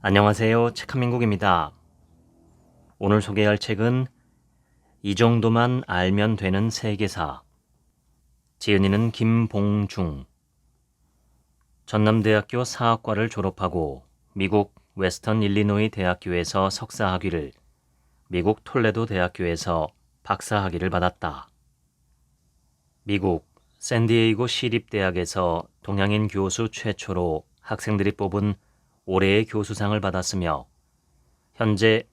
안녕하세요. 책한민국입니다. 오늘 소개할 책은 이 정도만 알면 되는 세계사. 지은이는 김봉중. 전남대학교 사학과를 졸업하고 미국 웨스턴 일리노이 대학교에서 석사학위를, 미국 톨레도 대학교에서 박사학위를 받았다. 미국 샌디에이고 시립대학에서 동양인 교수 최초로 학생들이 뽑은 올해의 교수상을 받았으며 현재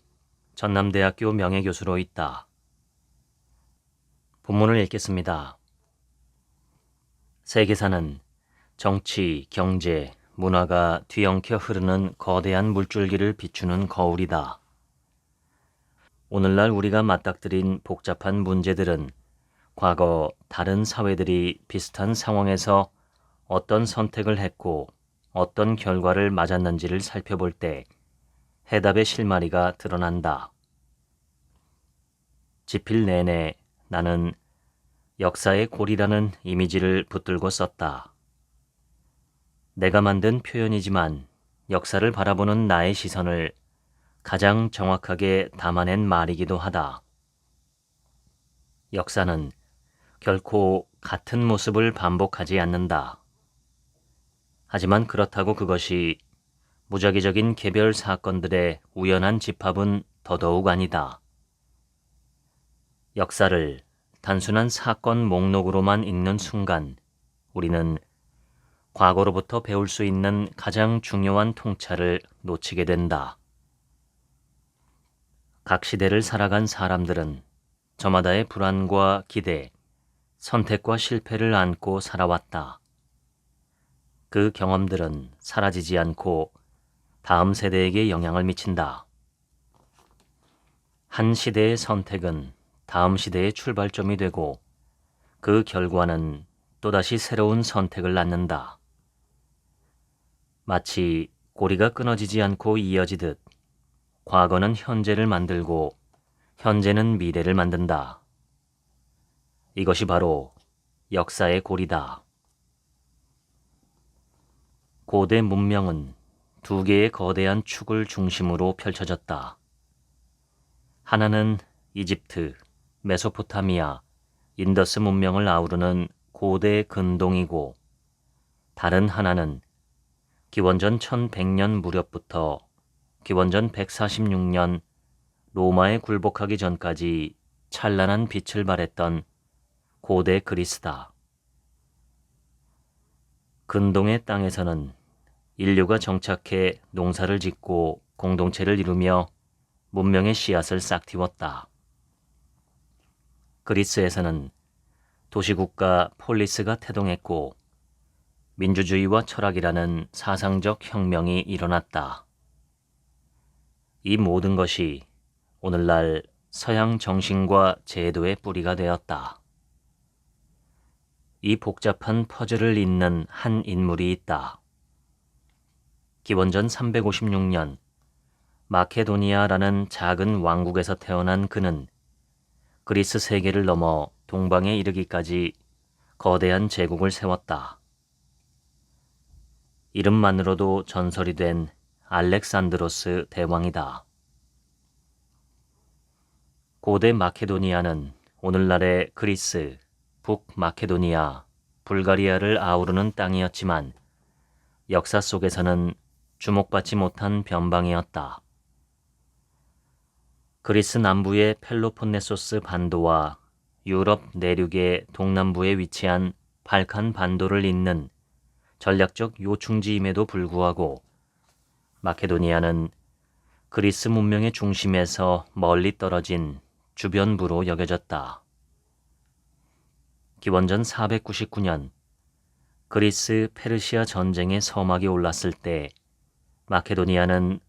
전남대학교 명예교수로 있다. 본문을 읽겠습니다. 세계사는 정치, 경제, 문화가 뒤엉켜 흐르는 거대한 물줄기를 비추는 거울이다. 오늘날 우리가 맞닥뜨린 복잡한 문제들은 과거 다른 사회들이 비슷한 상황에서 어떤 선택을 했고 어떤 결과를 맞았는지를 살펴볼 때 해답의 실마리가 드러난다. 집필 내내 나는 역사의 고리라는 이미지를 붙들고 썼다. 내가 만든 표현이지만 역사를 바라보는 나의 시선을 가장 정확하게 담아낸 말이기도 하다. 역사는 결코 같은 모습을 반복하지 않는다. 하지만 그렇다고 그것이 무작위적인 개별 사건들의 우연한 집합은 더더욱 아니다. 역사를 단순한 사건 목록으로만 읽는 순간 우리는 과거로부터 배울 수 있는 가장 중요한 통찰을 놓치게 된다. 각 시대를 살아간 사람들은 저마다의 불안과 기대, 선택과 실패를 안고 살아왔다. 그 경험들은 사라지지 않고 다음 세대에게 영향을 미친다. 한 시대의 선택은 다음 시대의 출발점이 되고 그 결과는 또다시 새로운 선택을 낳는다. 마치 고리가 끊어지지 않고 이어지듯 과거는 현재를 만들고 현재는 미래를 만든다. 이것이 바로 역사의 고리다. 고대 문명은 두 개의 거대한 축을 중심으로 펼쳐졌다. 하나는 이집트, 메소포타미아, 인더스 문명을 아우르는 고대 근동이고 다른 하나는 기원전 1100년 무렵부터 기원전 146년 로마에 굴복하기 전까지 찬란한 빛을 발했던 고대 그리스다. 근동의 땅에서는 인류가 정착해 농사를 짓고 공동체를 이루며 문명의 씨앗을 싹 틔웠다. 그리스에서는 도시국가 폴리스가 태동했고 민주주의와 철학이라는 사상적 혁명이 일어났다. 이 모든 것이 오늘날 서양 정신과 제도의 뿌리가 되었다. 이 복잡한 퍼즐을 잇는 한 인물이 있다. 기원전 356년 마케도니아라는 작은 왕국에서 태어난 그는 그리스 세계를 넘어 동방에 이르기까지 거대한 제국을 세웠다. 이름만으로도 전설이 된 알렉산드로스 대왕이다. 고대 마케도니아는 오늘날의 그리스, 북마케도니아, 불가리아를 아우르는 땅이었지만 역사 속에서는 주목받지 못한 변방이었다. 그리스 남부의 펠로폰네소스 반도와 유럽 내륙의 동남부에 위치한 발칸 반도를 잇는 전략적 요충지임에도 불구하고 마케도니아는 그리스 문명의 중심에서 멀리 떨어진 주변부로 여겨졌다. 기원전 499년 그리스 페르시아 전쟁의 서막이 올랐을 때 마케도니아는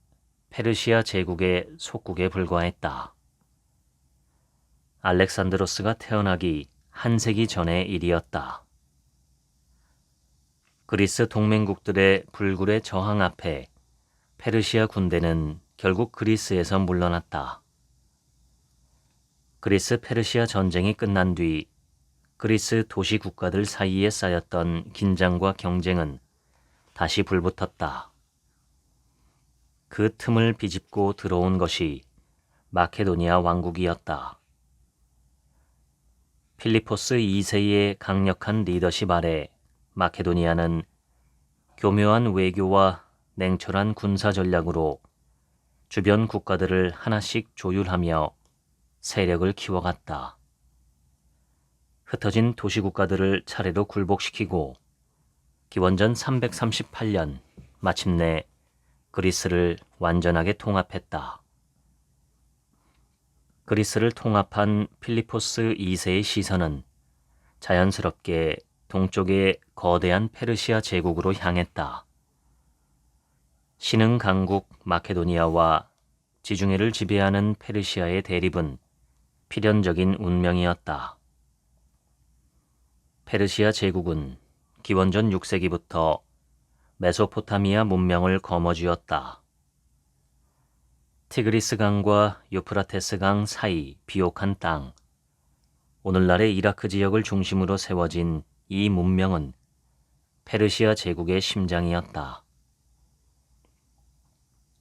페르시아 제국의 속국에 불과했다. 알렉산드로스가 태어나기 한 세기 전의 일이었다. 그리스 동맹국들의 불굴의 저항 앞에 페르시아 군대는 결국 그리스에서 물러났다. 그리스 페르시아 전쟁이 끝난 뒤 그리스 도시 국가들 사이에 쌓였던 긴장과 경쟁은 다시 불붙었다. 그 틈을 비집고 들어온 것이 마케도니아 왕국이었다. 필리포스 2세의 강력한 리더십 아래 마케도니아는 교묘한 외교와 냉철한 군사 전략으로 주변 국가들을 하나씩 조율하며 세력을 키워갔다. 흩어진 도시국가들을 차례로 굴복시키고 기원전 338년 마침내 그리스를 완전하게 통합했다. 그리스를 통합한 필리포스 2세의 시선은 자연스럽게 동쪽의 거대한 페르시아 제국으로 향했다. 신흥 강국 마케도니아와 지중해를 지배하는 페르시아의 대립은 필연적인 운명이었다. 페르시아 제국은 기원전 6세기부터 메소포타미아 문명을 거머쥐었다. 티그리스 강과 유프라테스 강 사이 비옥한 땅, 오늘날의 이라크 지역을 중심으로 세워진 이 문명은 페르시아 제국의 심장이었다.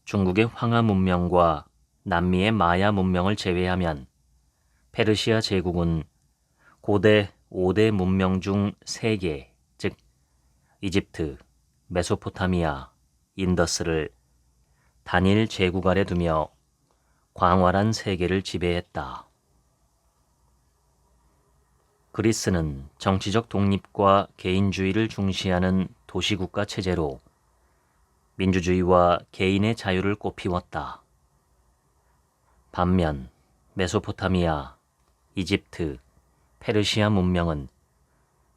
중국의 황하 문명과 남미의 마야 문명을 제외하면 페르시아 제국은 고대 5대 문명 중 3개, 즉 이집트, 메소포타미아, 인더스를 단일 제국 아래 두며 광활한 세계를 지배했다. 그리스는 정치적 독립과 개인주의를 중시하는 도시국가 체제로 민주주의와 개인의 자유를 꽃피웠다. 반면 메소포타미아, 이집트, 페르시아 문명은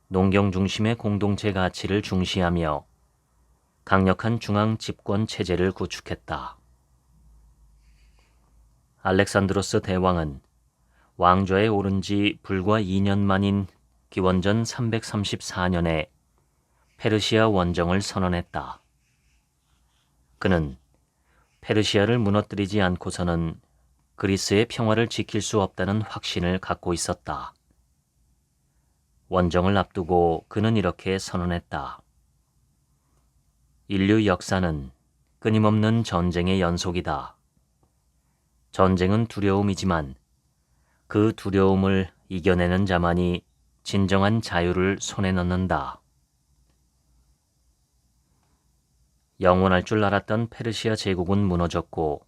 농경 중심의 공동체 가치를 중시하며 강력한 중앙 집권 체제를 구축했다. 알렉산드로스 대왕은 왕좌에 오른 지 불과 2년 만인 기원전 334년에 페르시아 원정을 선언했다. 그는 페르시아를 무너뜨리지 않고서는 그리스의 평화를 지킬 수 없다는 확신을 갖고 있었다. 원정을 앞두고 그는 이렇게 선언했다. 인류 역사는 끊임없는 전쟁의 연속이다. 전쟁은 두려움이지만 그 두려움을 이겨내는 자만이 진정한 자유를 손에 넣는다. 영원할 줄 알았던 페르시아 제국은 무너졌고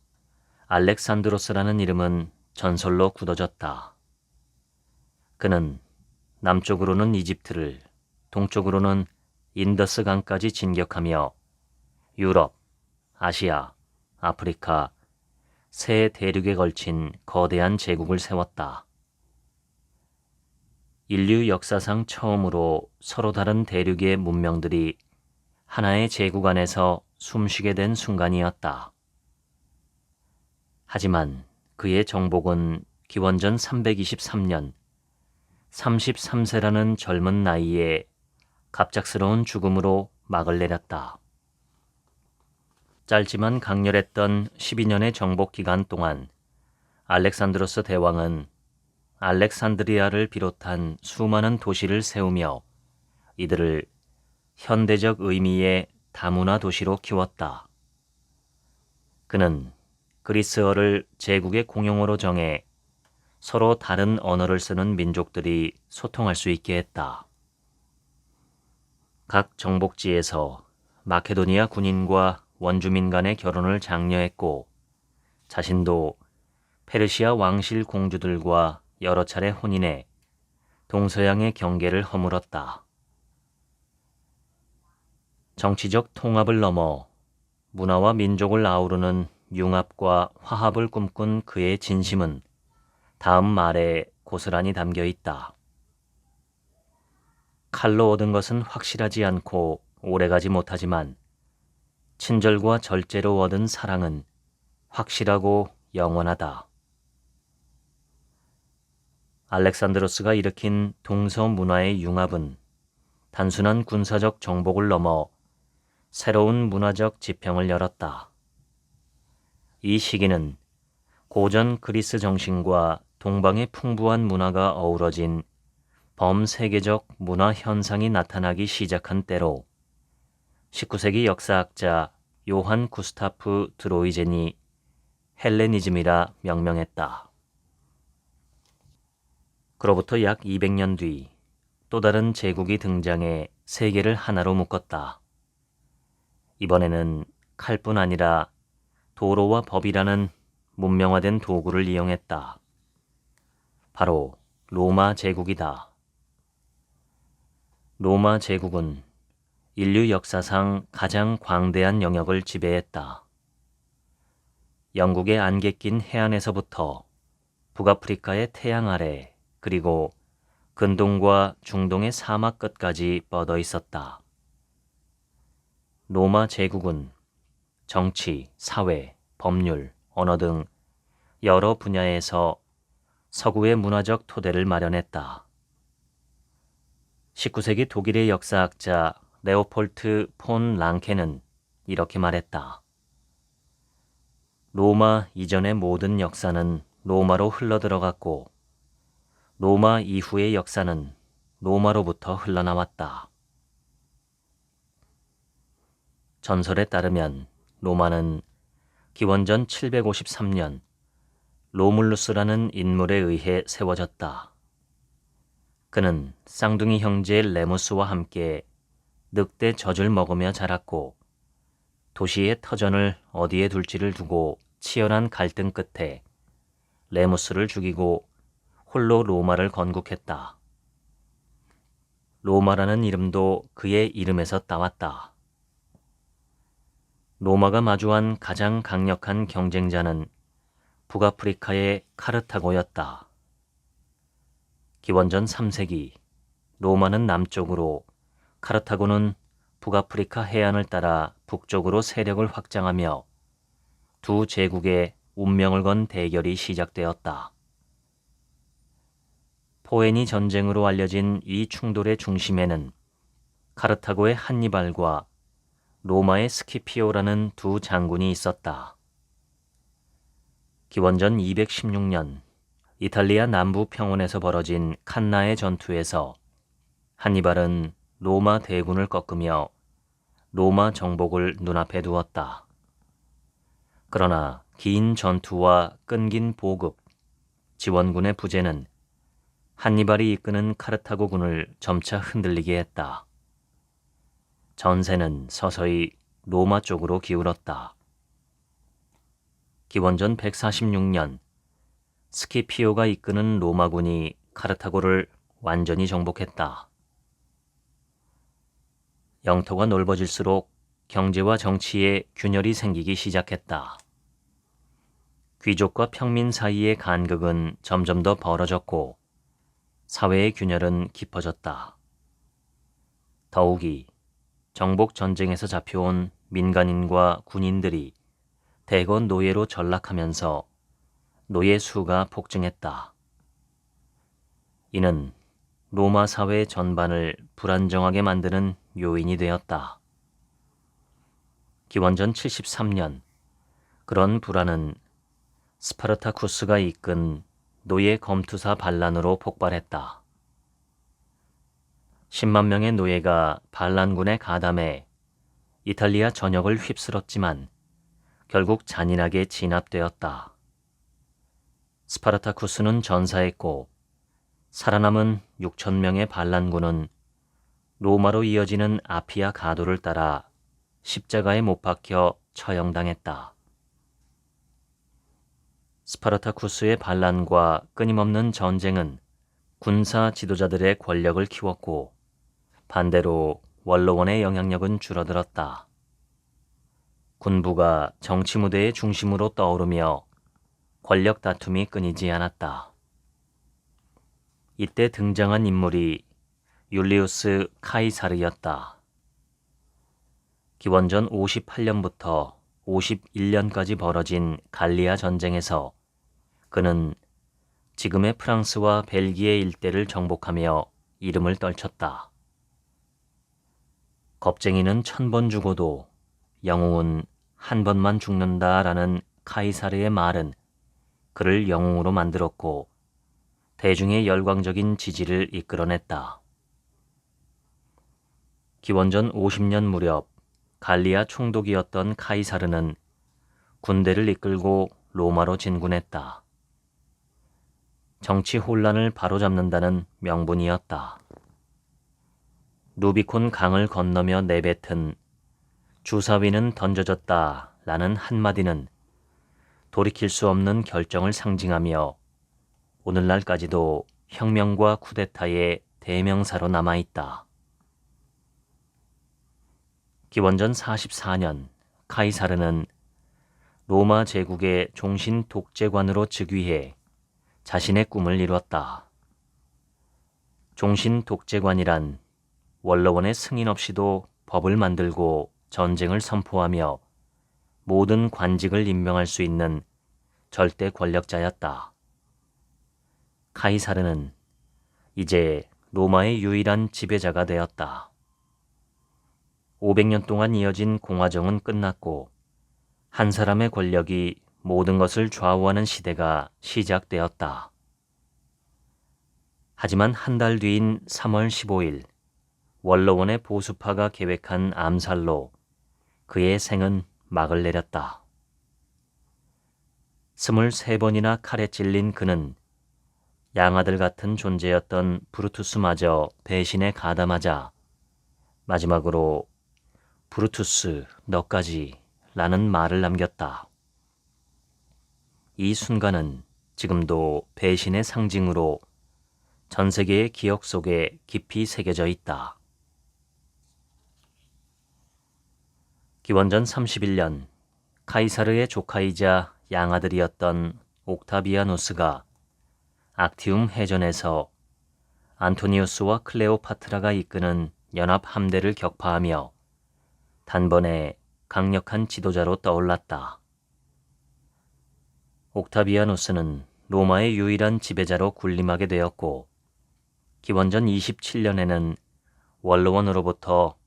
알렉산드로스라는 이름은 전설로 굳어졌다. 그는 남쪽으로는 이집트를, 동쪽으로는 인더스 강까지 진격하며 유럽, 아시아, 아프리카, 세 대륙에 걸친 거대한 제국을 세웠다. 인류 역사상 처음으로 서로 다른 대륙의 문명들이 하나의 제국 안에서 숨쉬게 된 순간이었다. 하지만 그의 정복은 기원전 323년 33세라는 젊은 나이에 갑작스러운 죽음으로 막을 내렸다. 짧지만 강렬했던 12년의 정복 기간 동안 알렉산드로스 대왕은 알렉산드리아를 비롯한 수많은 도시를 세우며 이들을 현대적 의미의 다문화 도시로 키웠다. 그는 그리스어를 제국의 공용어로 정해 서로 다른 언어를 쓰는 민족들이 소통할 수 있게 했다. 각 정복지에서 마케도니아 군인과 원주민 간의 결혼을 장려했고 자신도 페르시아 왕실 공주들과 여러 차례 혼인해 동서양의 경계를 허물었다. 정치적 통합을 넘어 문화와 민족을 아우르는 융합과 화합을 꿈꾼 그의 진심은 다음 말에 고스란히 담겨 있다. 칼로 얻은 것은 확실하지 않고 오래가지 못하지만 친절과 절제로 얻은 사랑은 확실하고 영원하다. 알렉산드로스가 일으킨 동서 문화의 융합은 단순한 군사적 정복을 넘어 새로운 문화적 지평을 열었다. 이 시기는 고전 그리스 정신과 동방의 풍부한 문화가 어우러진 범세계적 문화 현상이 나타나기 시작한 때로 19세기 역사학자 요한 구스타프 드로이젠이 헬레니즘이라 명명했다. 그로부터 약 200년 뒤 또 다른 제국이 등장해 세계를 하나로 묶었다. 이번에는 칼뿐 아니라 도로와 법이라는 문명화된 도구를 이용했다. 바로 로마 제국이다. 로마 제국은 인류 역사상 가장 광대한 영역을 지배했다. 영국의 안개 낀 해안에서부터 북아프리카의 태양 아래 그리고 근동과 중동의 사막 끝까지 뻗어 있었다. 로마 제국은 정치, 사회, 법률, 언어 등 여러 분야에서 서구의 문화적 토대를 마련했다. 19세기 독일의 역사학자 레오폴트 폰 랑케는 이렇게 말했다. 로마 이전의 모든 역사는 로마로 흘러들어갔고 로마 이후의 역사는 로마로부터 흘러나왔다. 전설에 따르면 로마는 기원전 753년 로물루스라는 인물에 의해 세워졌다. 그는 쌍둥이 형제 레무스와 함께 늑대 젖을 먹으며 자랐고 도시의 터전을 어디에 둘지를 두고 치열한 갈등 끝에 레무스를 죽이고 홀로 로마를 건국했다. 로마라는 이름도 그의 이름에서 따왔다. 로마가 마주한 가장 강력한 경쟁자는 북아프리카의 카르타고였다. 기원전 3세기 로마는 남쪽으로, 카르타고는 북아프리카 해안을 따라 북쪽으로 세력을 확장하며 두 제국의 운명을 건 대결이 시작되었다. 포에니 전쟁으로 알려진 이 충돌의 중심에는 카르타고의 한니발과 로마의 스키피오라는 두 장군이 있었다. 기원전 216년 이탈리아 남부 평원에서 벌어진 칸나의 전투에서 한니발은 로마 대군을 꺾으며 로마 정복을 눈앞에 두었다. 그러나 긴 전투와 끈긴 보급, 지원군의 부재는 한니발이 이끄는 카르타고군을 점차 흔들리게 했다. 전세는 서서히 로마 쪽으로 기울었다. 기원전 146년 스키피오가 이끄는 로마군이 카르타고를 완전히 정복했다. 영토가 넓어질수록 경제와 정치에 균열이 생기기 시작했다. 귀족과 평민 사이의 간극은 점점 더 벌어졌고 사회의 균열은 깊어졌다. 더욱이 정복 전쟁에서 잡혀온 민간인과 군인들이 대거 노예로 전락하면서 노예 수가 폭증했다. 이는 로마 사회 전반을 불안정하게 만드는 요인이 되었다. 기원전 73년 그런 불안은 스파르타쿠스가 이끈 노예 검투사 반란으로 폭발했다. 10만 명의 노예가 반란군에 가담해 이탈리아 전역을 휩쓸었지만 결국 잔인하게 진압되었다. 스파르타쿠스는 전사했고 살아남은 6천 명의 반란군은 로마로 이어지는 아피아 가도를 따라 십자가에 못 박혀 처형당했다. 스파르타쿠스의 반란과 끊임없는 전쟁은 군사 지도자들의 권력을 키웠고 반대로 원로원의 영향력은 줄어들었다. 군부가 정치 무대의 중심으로 떠오르며 권력 다툼이 끊이지 않았다. 이때 등장한 인물이 율리우스 카이사르였다. 기원전 58년부터 51년까지 벌어진 갈리아 전쟁에서 그는 지금의 프랑스와 벨기에 일대를 정복하며 이름을 떨쳤다. 겁쟁이는 1000번 죽어도 영웅은 한 번만 죽는다라는 카이사르의 말은 그를 영웅으로 만들었고 대중의 열광적인 지지를 이끌어냈다. 기원전 50년 무렵 갈리아 총독이었던 카이사르는 군대를 이끌고 로마로 진군했다. 정치 혼란을 바로잡는다는 명분이었다. 루비콘 강을 건너며 내뱉은 주사위는 던져졌다 라는 한마디는 돌이킬 수 없는 결정을 상징하며 오늘날까지도 혁명과 쿠데타의 대명사로 남아있다. 기원전 44년 카이사르는 로마 제국의 종신 독재관으로 즉위해 자신의 꿈을 이뤘다. 종신 독재관이란 원로원의 승인 없이도 법을 만들고 전쟁을 선포하며 모든 관직을 임명할 수 있는 절대 권력자였다. 카이사르는 이제 로마의 유일한 지배자가 되었다. 500년 동안 이어진 공화정은 끝났고 한 사람의 권력이 모든 것을 좌우하는 시대가 시작되었다. 하지만 한 달 뒤인 3월 15일 원로원의 보수파가 계획한 암살로 그의 생은 막을 내렸다. 23번이나 칼에 찔린 그는 양아들 같은 존재였던 브루투스마저 배신에 가담하자 마지막으로 브루투스 너까지 라는 말을 남겼다. 이 순간은 지금도 배신의 상징으로 전 세계의 기억 속에 깊이 새겨져 있다. 기원전 31년 카이사르의 조카이자 양아들이었던 옥타비아누스가 악티움 해전에서 안토니우스와 클레오파트라가 이끄는 연합 함대를 격파하며 단번에 강력한 지도자로 떠올랐다. 옥타비아누스는 로마의 유일한 지배자로 군림하게 되었고 기원전 27년에는 원로원으로부터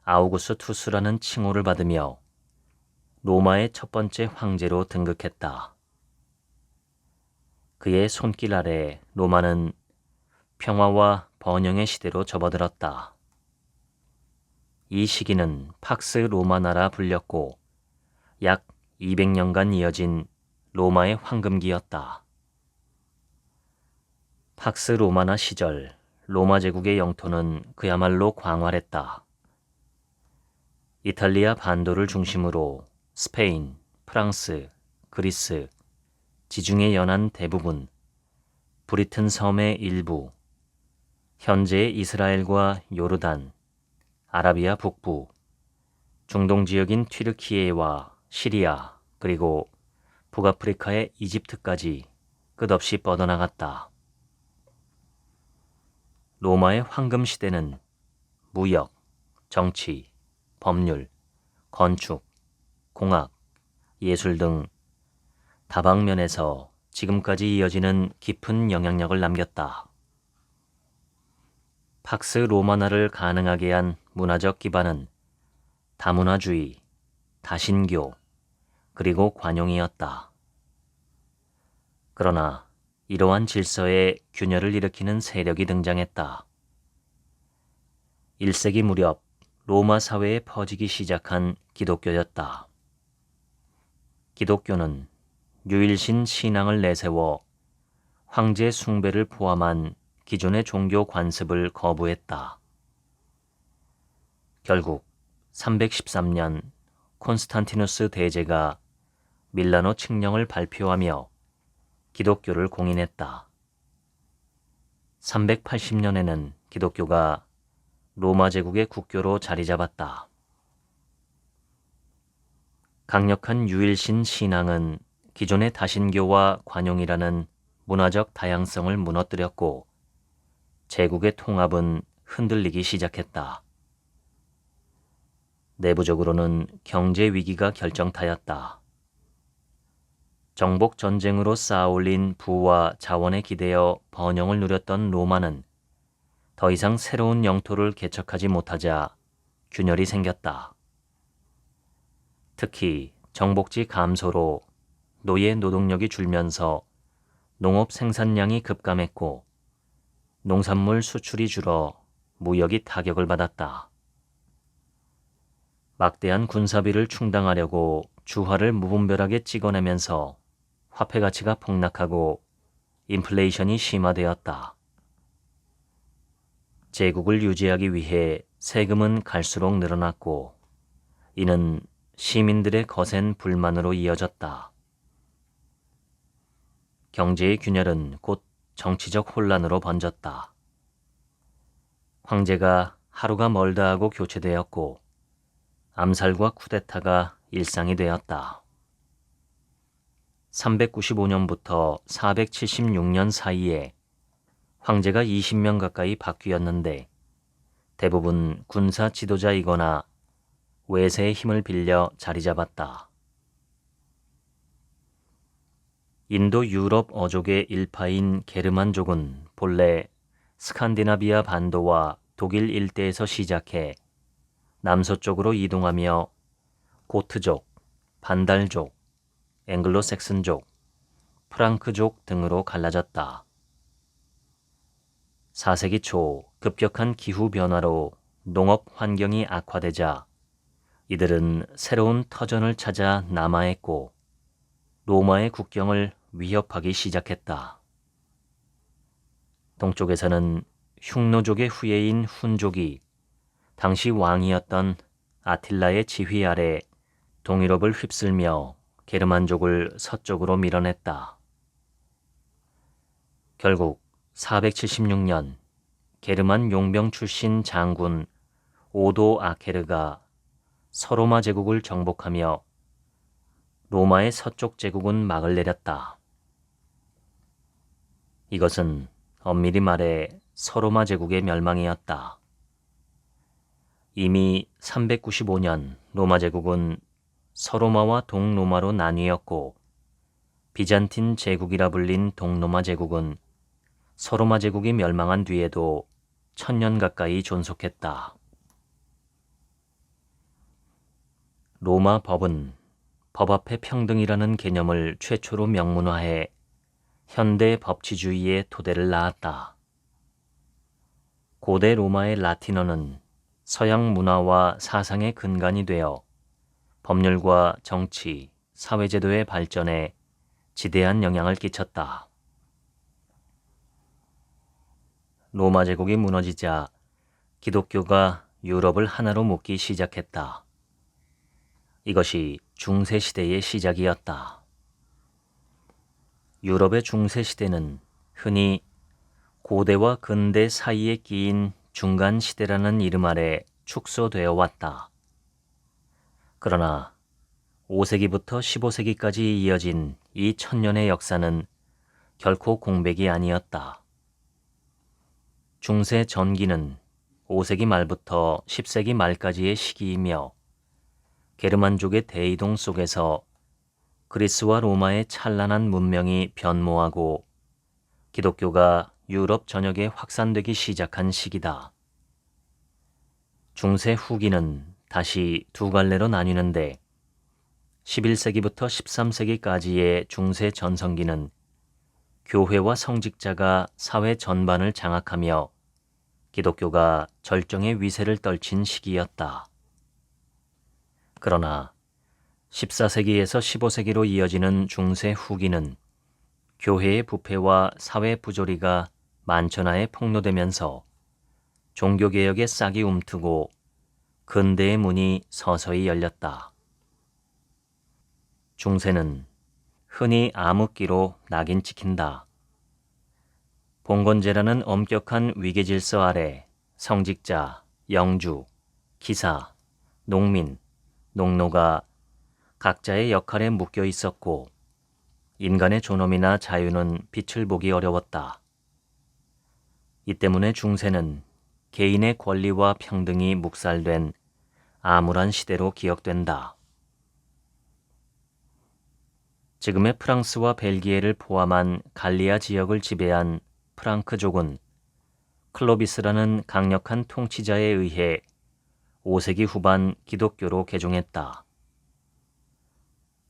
아우구스투스라는 칭호를 받으며 로마의 첫 번째 황제로 등극했다. 그의 손길 아래 로마는 평화와 번영의 시대로 접어들었다. 이 시기는 팍스 로마나라 불렸고 약 200년간 이어진 로마의 황금기였다. 팍스 로마나 시절 로마 제국의 영토는 그야말로 광활했다. 이탈리아 반도를 중심으로 스페인, 프랑스, 그리스, 지중해 연안 대부분, 브리튼 섬의 일부, 현재의 이스라엘과 요르단, 아라비아 북부, 중동 지역인 튀르키예와 시리아, 그리고 북아프리카의 이집트까지 끝없이 뻗어나갔다. 로마의 황금 시대는 무역, 정치, 법률, 건축, 공학, 예술 등 다방면에서 지금까지 이어지는 깊은 영향력을 남겼다. 팍스 로마나를 가능하게 한 문화적 기반은 다문화주의, 다신교, 그리고 관용이었다. 그러나 이러한 질서에 균열을 일으키는 세력이 등장했다. 1세기 무렵 로마 사회에 퍼지기 시작한 기독교였다. 기독교는 유일신 신앙을 내세워 황제 숭배를 포함한 기존의 종교 관습을 거부했다. 결국 313년 콘스탄티누스 대제가 밀라노 칙령을 발표하며 기독교를 공인했다. 380년에는 기독교가 로마 제국의 국교로 자리 잡았다. 강력한 유일신 신앙은 기존의 다신교와 관용이라는 문화적 다양성을 무너뜨렸고 제국의 통합은 흔들리기 시작했다. 내부적으로는 경제 위기가 결정타였다. 정복 전쟁으로 쌓아올린 부와 자원에 기대어 번영을 누렸던 로마는 더 이상 새로운 영토를 개척하지 못하자 균열이 생겼다. 특히 정복지 감소로 노예 노동력이 줄면서 농업 생산량이 급감했고 농산물 수출이 줄어 무역이 타격을 받았다. 막대한 군사비를 충당하려고 주화를 무분별하게 찍어내면서 화폐 가치가 폭락하고 인플레이션이 심화되었다. 제국을 유지하기 위해 세금은 갈수록 늘어났고 이는 시민들의 거센 불만으로 이어졌다. 경제의 균열은 곧 정치적 혼란으로 번졌다. 황제가 하루가 멀다 하고 교체되었고 암살과 쿠데타가 일상이 되었다. 395년부터 476년 사이에 황제가 20명 가까이 바뀌었는데 대부분 군사 지도자이거나 외세의 힘을 빌려 자리 잡았다. 인도 유럽 어족의 일파인 게르만족은 본래 스칸디나비아 반도와 독일 일대에서 시작해 남서쪽으로 이동하며 고트족, 반달족, 앵글로색슨족, 프랑크족 등으로 갈라졌다. 4세기 초 급격한 기후 변화로 농업 환경이 악화되자 이들은 새로운 터전을 찾아 남하했고 로마의 국경을 위협하기 시작했다. 동쪽에서는 흉노족의 후예인 훈족이 당시 왕이었던 아틸라의 지휘 아래 동유럽을 휩쓸며 게르만족을 서쪽으로 밀어냈다. 결국 476년 게르만 용병 출신 장군 오도 아케르가 서로마 제국을 정복하며 로마의 서쪽 제국은 막을 내렸다. 이것은 엄밀히 말해 서로마 제국의 멸망이었다. 이미 395년 로마 제국은 서로마와 동로마로 나뉘었고 비잔틴 제국이라 불린 동로마 제국은 서로마 제국이 멸망한 뒤에도 1000년 가까이 존속했다. 로마 법은 법 앞에 평등이라는 개념을 최초로 명문화해 현대 법치주의의 토대를 낳았다. 고대 로마의 라틴어는 서양 문화와 사상의 근간이 되어 법률과 정치, 사회제도의 발전에 지대한 영향을 끼쳤다. 로마 제국이 무너지자 기독교가 유럽을 하나로 묶기 시작했다. 이것이 중세시대의 시작이었다. 유럽의 중세시대는 흔히 고대와 근대 사이에 끼인 중간시대라는 이름 아래 축소되어 왔다. 그러나 5세기부터 15세기까지 이어진 이 1000년의 역사는 결코 공백이 아니었다. 중세 전기는 5세기 말부터 10세기 말까지의 시기이며 게르만족의 대이동 속에서 그리스와 로마의 찬란한 문명이 변모하고 기독교가 유럽 전역에 확산되기 시작한 시기다. 중세 후기는 다시 두 갈래로 나뉘는데 11세기부터 13세기까지의 중세 전성기는 교회와 성직자가 사회 전반을 장악하며 기독교가 절정의 위세를 떨친 시기였다. 그러나 14세기에서 15세기로 이어지는 중세 후기는 교회의 부패와 사회 부조리가 만천하에 폭로되면서 종교개혁의 싹이 움트고 근대의 문이 서서히 열렸다. 중세는 흔히 암흑기로 낙인 찍힌다. 봉건제라는 엄격한 위계질서 아래 성직자, 영주, 기사, 농민, 농노가 각자의 역할에 묶여 있었고 인간의 존엄이나 자유는 빛을 보기 어려웠다. 이 때문에 중세는 개인의 권리와 평등이 묵살된 암울한 시대로 기억된다. 지금의 프랑스와 벨기에를 포함한 갈리아 지역을 지배한 프랑크족은 클로비스라는 강력한 통치자에 의해 5세기 후반 기독교로 개종했다.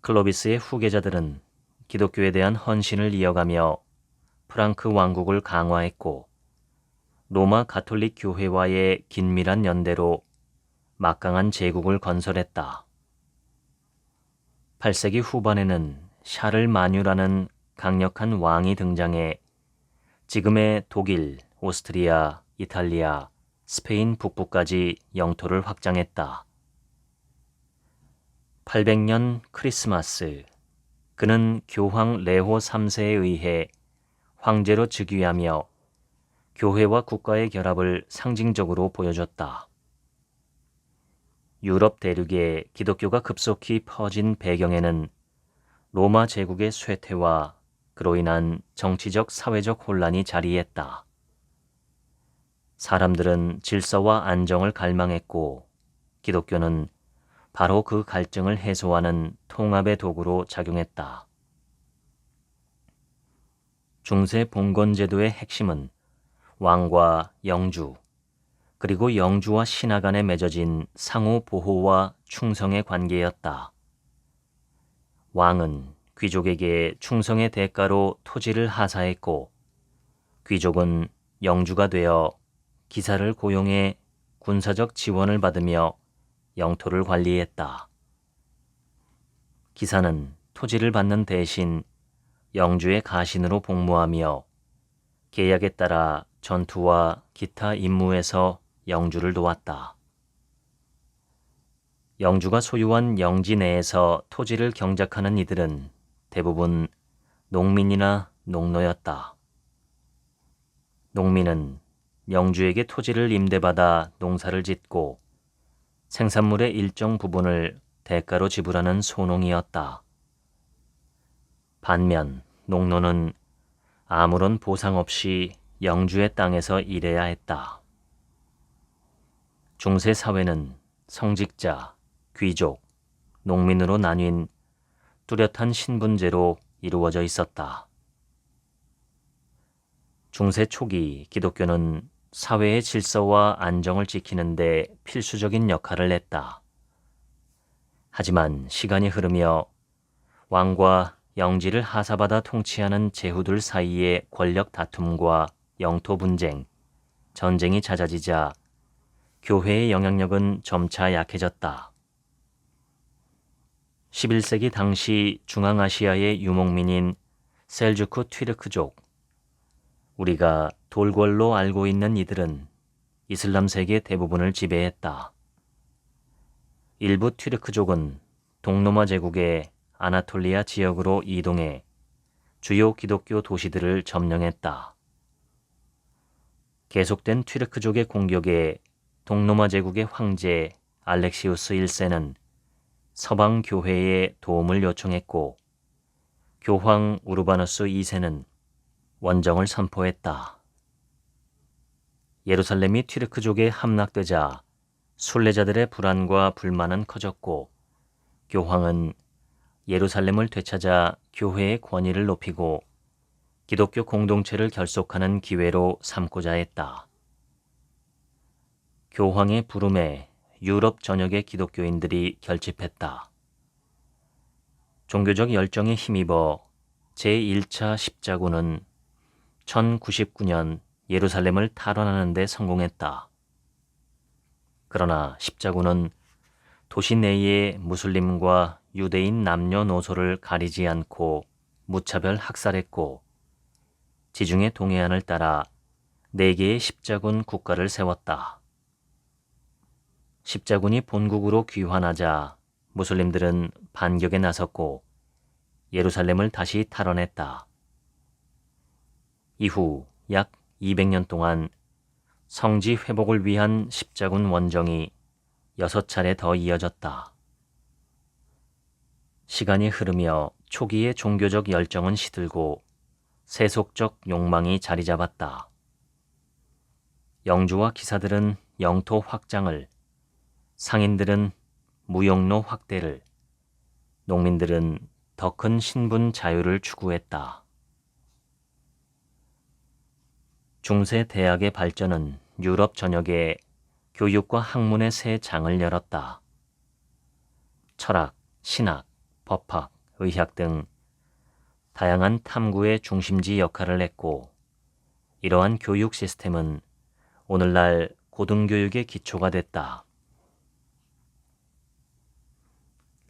클로비스의 후계자들은 기독교에 대한 헌신을 이어가며 프랑크 왕국을 강화했고 로마 가톨릭 교회와의 긴밀한 연대로 막강한 제국을 건설했다. 8세기 후반에는 샤를마뉴라는 강력한 왕이 등장해 지금의 독일, 오스트리아, 이탈리아, 스페인 북부까지 영토를 확장했다. 800년 크리스마스, 그는 교황 레호 3세에 의해 황제로 즉위하며 교회와 국가의 결합을 상징적으로 보여줬다. 유럽 대륙에 기독교가 급속히 퍼진 배경에는 로마 제국의 쇠퇴와 그로 인한 정치적 사회적 혼란이 자리했다. 사람들은 질서와 안정을 갈망했고 기독교는 바로 그 갈증을 해소하는 통합의 도구로 작용했다. 중세 봉건 제도의 핵심은 왕과 영주, 그리고 영주와 신하 간에 맺어진 상호 보호와 충성의 관계였다. 왕은 귀족에게 충성의 대가로 토지를 하사했고 귀족은 영주가 되어 기사를 고용해 군사적 지원을 받으며 영토를 관리했다. 기사는 토지를 받는 대신 영주의 가신으로 복무하며 계약에 따라 전투와 기타 임무에서 영주를 도왔다. 영주가 소유한 영지 내에서 토지를 경작하는 이들은 대부분 농민이나 농노였다. 농민은 영주에게 토지를 임대받아 농사를 짓고 생산물의 일정 부분을 대가로 지불하는 소농이었다. 반면 농노는 아무런 보상 없이 영주의 땅에서 일해야 했다. 중세 사회는 성직자, 귀족, 농민으로 나뉜 뚜렷한 신분제로 이루어져 있었다. 중세 초기 기독교는 사회의 질서와 안정을 지키는 데 필수적인 역할을 했다. 하지만 시간이 흐르며 왕과 영지를 하사받아 통치하는 제후들 사이의 권력 다툼과 영토 분쟁, 전쟁이 잦아지자 교회의 영향력은 점차 약해졌다. 11세기 당시 중앙아시아의 유목민인 셀주크 튀르크족, 우리가 돌궐로 알고 있는 이들은 이슬람 세계 대부분을 지배했다. 일부 튀르크족은 동로마 제국의 아나톨리아 지역으로 이동해 주요 기독교 도시들을 점령했다. 계속된 튀르크족의 공격에 동로마 제국의 황제 알렉시우스 1세는 서방 교회에 도움을 요청했고 교황 우르바누스 2세는 원정을 선포했다. 예루살렘이 튀르크족에 함락되자 순례자들의 불안과 불만은 커졌고 교황은 예루살렘을 되찾아 교회의 권위를 높이고 기독교 공동체를 결속하는 기회로 삼고자 했다. 교황의 부름에 유럽 전역의 기독교인들이 결집했다. 종교적 열정에 힘입어 제1차 십자군은 1099년 예루살렘을 탈환하는 데 성공했다. 그러나 십자군은 도시 내의 무슬림과 유대인 남녀노소를 가리지 않고 무차별 학살했고 지중해 동해안을 따라 4개의 십자군 국가를 세웠다. 십자군이 본국으로 귀환하자 무슬림들은 반격에 나섰고 예루살렘을 다시 탈환했다. 이후 약 200년 동안 성지 회복을 위한 십자군 원정이 6차례 더 이어졌다. 시간이 흐르며 초기의 종교적 열정은 시들고 세속적 욕망이 자리 잡았다. 영주와 기사들은 영토 확장을, 상인들은 무역로 확대를, 농민들은 더 큰 신분 자유를 추구했다. 중세 대학의 발전은 유럽 전역에 교육과 학문의 새 장을 열었다. 철학, 신학, 법학, 의학 등 다양한 탐구의 중심지 역할을 했고 이러한 교육 시스템은 오늘날 고등교육의 기초가 됐다.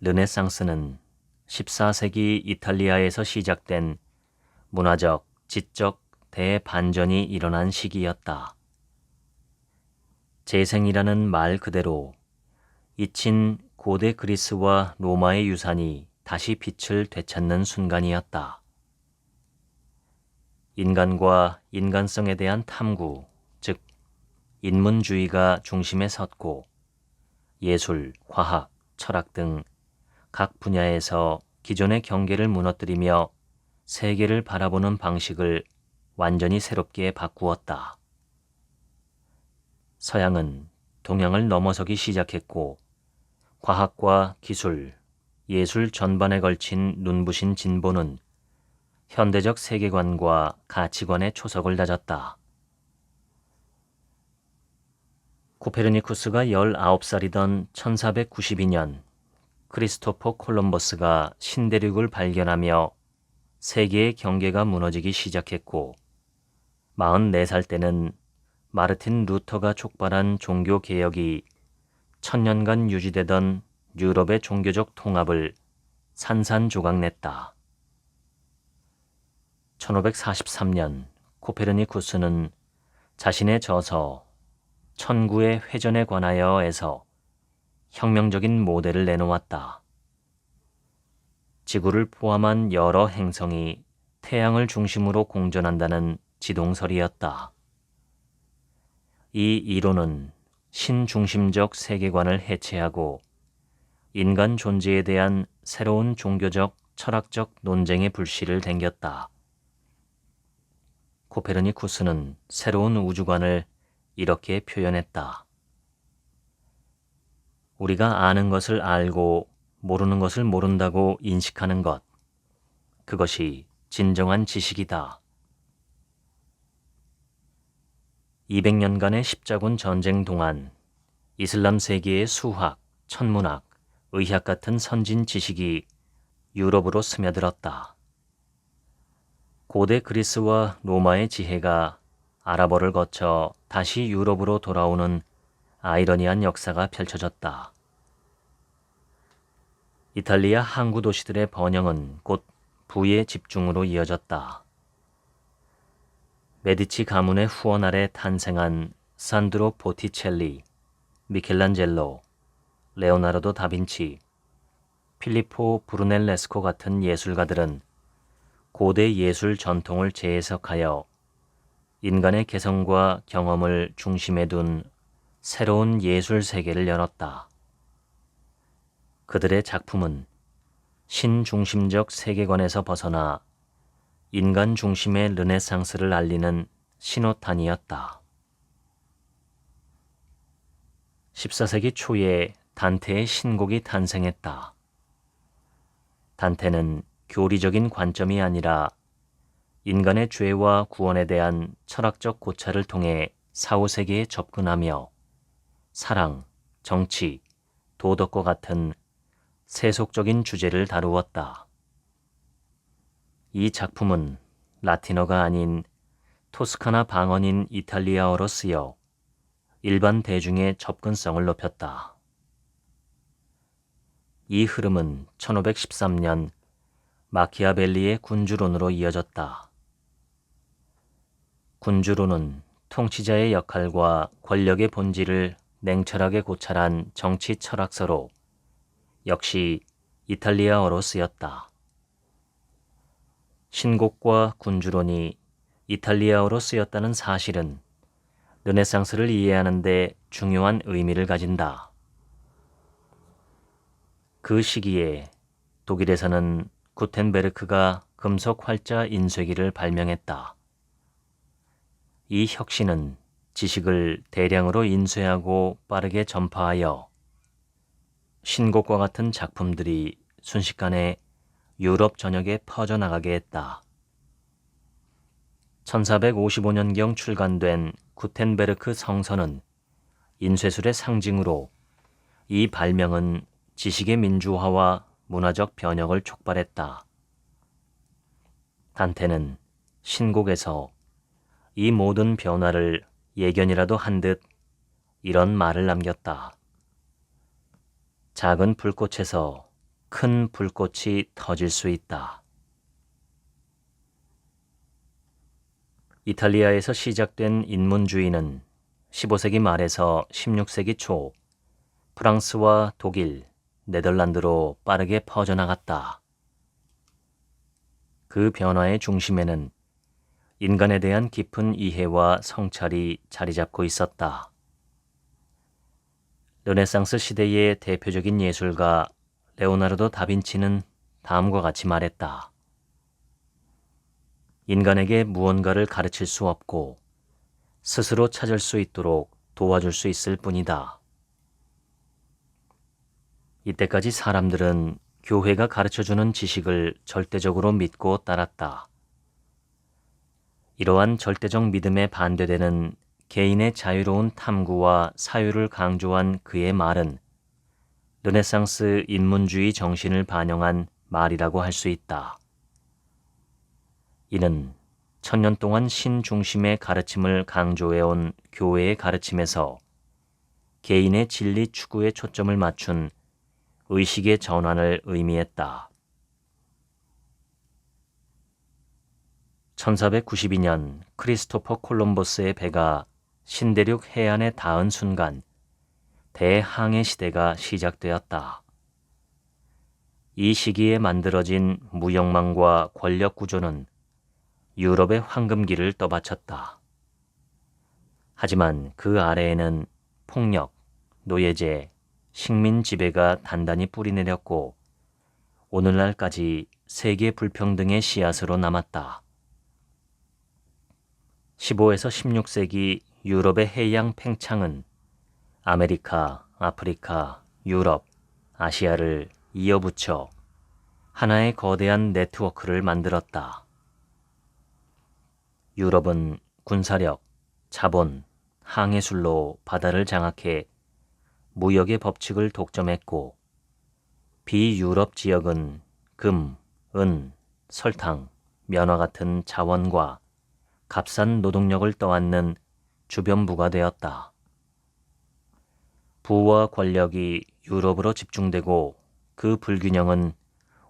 르네상스는 14세기 이탈리아에서 시작된 문화적, 지적 대반전이 일어난 시기였다. 재생이라는 말 그대로 잊힌 고대 그리스와 로마의 유산이 다시 빛을 되찾는 순간이었다. 인간과 인간성에 대한 탐구, 즉 인문주의가 중심에 섰고 예술, 과학, 철학 등 각 분야에서 기존의 경계를 무너뜨리며 세계를 바라보는 방식을 완전히 새롭게 바꾸었다. 서양은 동양을 넘어서기 시작했고 과학과 기술, 예술 전반에 걸친 눈부신 진보는 현대적 세계관과 가치관의 초석을 다졌다. 코페르니쿠스가 19살이던 1492년 크리스토퍼 콜럼버스가 신대륙을 발견하며 세계의 경계가 무너지기 시작했고 44살 때는 마르틴 루터가 촉발한 종교개혁이 1000년간 유지되던 유럽의 종교적 통합을 산산조각냈다. 1543년 코페르니쿠스는 자신의 저서 천구의 회전에 관하여에서 혁명적인 모델을 내놓았다. 지구를 포함한 여러 행성이 태양을 중심으로 공전한다는 지동설이었다. 이 이론은 신중심적 세계관을 해체하고 인간 존재에 대한 새로운 종교적, 철학적 논쟁의 불씨를 댕겼다. 코페르니쿠스는 새로운 우주관을 이렇게 표현했다. 우리가 아는 것을 알고 모르는 것을 모른다고 인식하는 것, 그것이 진정한 지식이다. 200년간의 십자군 전쟁 동안 이슬람 세계의 수학, 천문학, 의학 같은 선진 지식이 유럽으로 스며들었다. 고대 그리스와 로마의 지혜가 아랍어를 거쳐 다시 유럽으로 돌아오는 아이러니한 역사가 펼쳐졌다. 이탈리아 항구 도시들의 번영은 곧 부의 집중으로 이어졌다. 메디치 가문의 후원 아래 탄생한 산드로 보티첼리, 미켈란젤로, 레오나르도 다빈치, 필리포 브루넬레스코 같은 예술가들은 고대 예술 전통을 재해석하여 인간의 개성과 경험을 중심에 둔 새로운 예술 세계를 열었다. 그들의 작품은 신중심적 세계관에서 벗어나 인간 중심의 르네상스를 알리는 신호탄이었다. 14세기 초에 단테의 신곡이 탄생했다. 단테는 교리적인 관점이 아니라 인간의 죄와 구원에 대한 철학적 고찰을 통해 사후세계에 접근하며 사랑, 정치, 도덕과 같은 세속적인 주제를 다루었다. 이 작품은 라틴어가 아닌 토스카나 방언인 이탈리아어로 쓰여 일반 대중의 접근성을 높였다. 이 흐름은 1513년 마키아벨리의 군주론으로 이어졌다. 군주론은 통치자의 역할과 권력의 본질을 냉철하게 고찰한 정치 철학서로 역시 이탈리아어로 쓰였다. 신곡과 군주론이 이탈리아어로 쓰였다는 사실은 르네상스를 이해하는 데 중요한 의미를 가진다. 그 시기에 독일에서는 구텐베르크가 금속 활자 인쇄기를 발명했다. 이 혁신은 지식을 대량으로 인쇄하고 빠르게 전파하여 신곡과 같은 작품들이 순식간에 유럽 전역에 퍼져나가게 했다. 1455년경 출간된 구텐베르크 성서는 인쇄술의 상징으로 이 발명은 지식의 민주화와 문화적 변혁을 촉발했다. 단테는 신곡에서 이 모든 변화를 예견이라도 한 듯 이런 말을 남겼다. 작은 불꽃에서 큰 불꽃이 터질 수 있다. 이탈리아에서 시작된 인문주의는 15세기 말에서 16세기 초 프랑스와 독일, 네덜란드로 빠르게 퍼져나갔다. 그 변화의 중심에는 인간에 대한 깊은 이해와 성찰이 자리 잡고 있었다. 르네상스 시대의 대표적인 예술가 레오나르도 다빈치는 다음과 같이 말했다. 인간에게 무언가를 가르칠 수 없고 스스로 찾을 수 있도록 도와줄 수 있을 뿐이다. 이때까지 사람들은 교회가 가르쳐주는 지식을 절대적으로 믿고 따랐다. 이러한 절대적 믿음에 반대되는 개인의 자유로운 탐구와 사유를 강조한 그의 말은 르네상스 인문주의 정신을 반영한 말이라고 할 수 있다. 이는 천년 동안 신 중심의 가르침을 강조해온 교회의 가르침에서 개인의 진리 추구에 초점을 맞춘 의식의 전환을 의미했다. 1492년 크리스토퍼 콜럼버스의 배가 신대륙 해안에 닿은 순간 대항해 시대가 시작되었다. 이 시기에 만들어진 무역망과 권력 구조는 유럽의 황금기를 떠받쳤다. 하지만 그 아래에는 폭력, 노예제, 식민 지배가 단단히 뿌리내렸고 오늘날까지 세계 불평등의 씨앗으로 남았다. 15에서 16세기 유럽의 해양 팽창은 아메리카, 아프리카, 유럽, 아시아를 이어붙여 하나의 거대한 네트워크를 만들었다. 유럽은 군사력, 자본, 항해술로 바다를 장악해 무역의 법칙을 독점했고 비유럽 지역은 금, 은, 설탕, 면화 같은 자원과 값싼 노동력을 떠안는 주변부가 되었다. 부와 권력이 유럽으로 집중되고 그 불균형은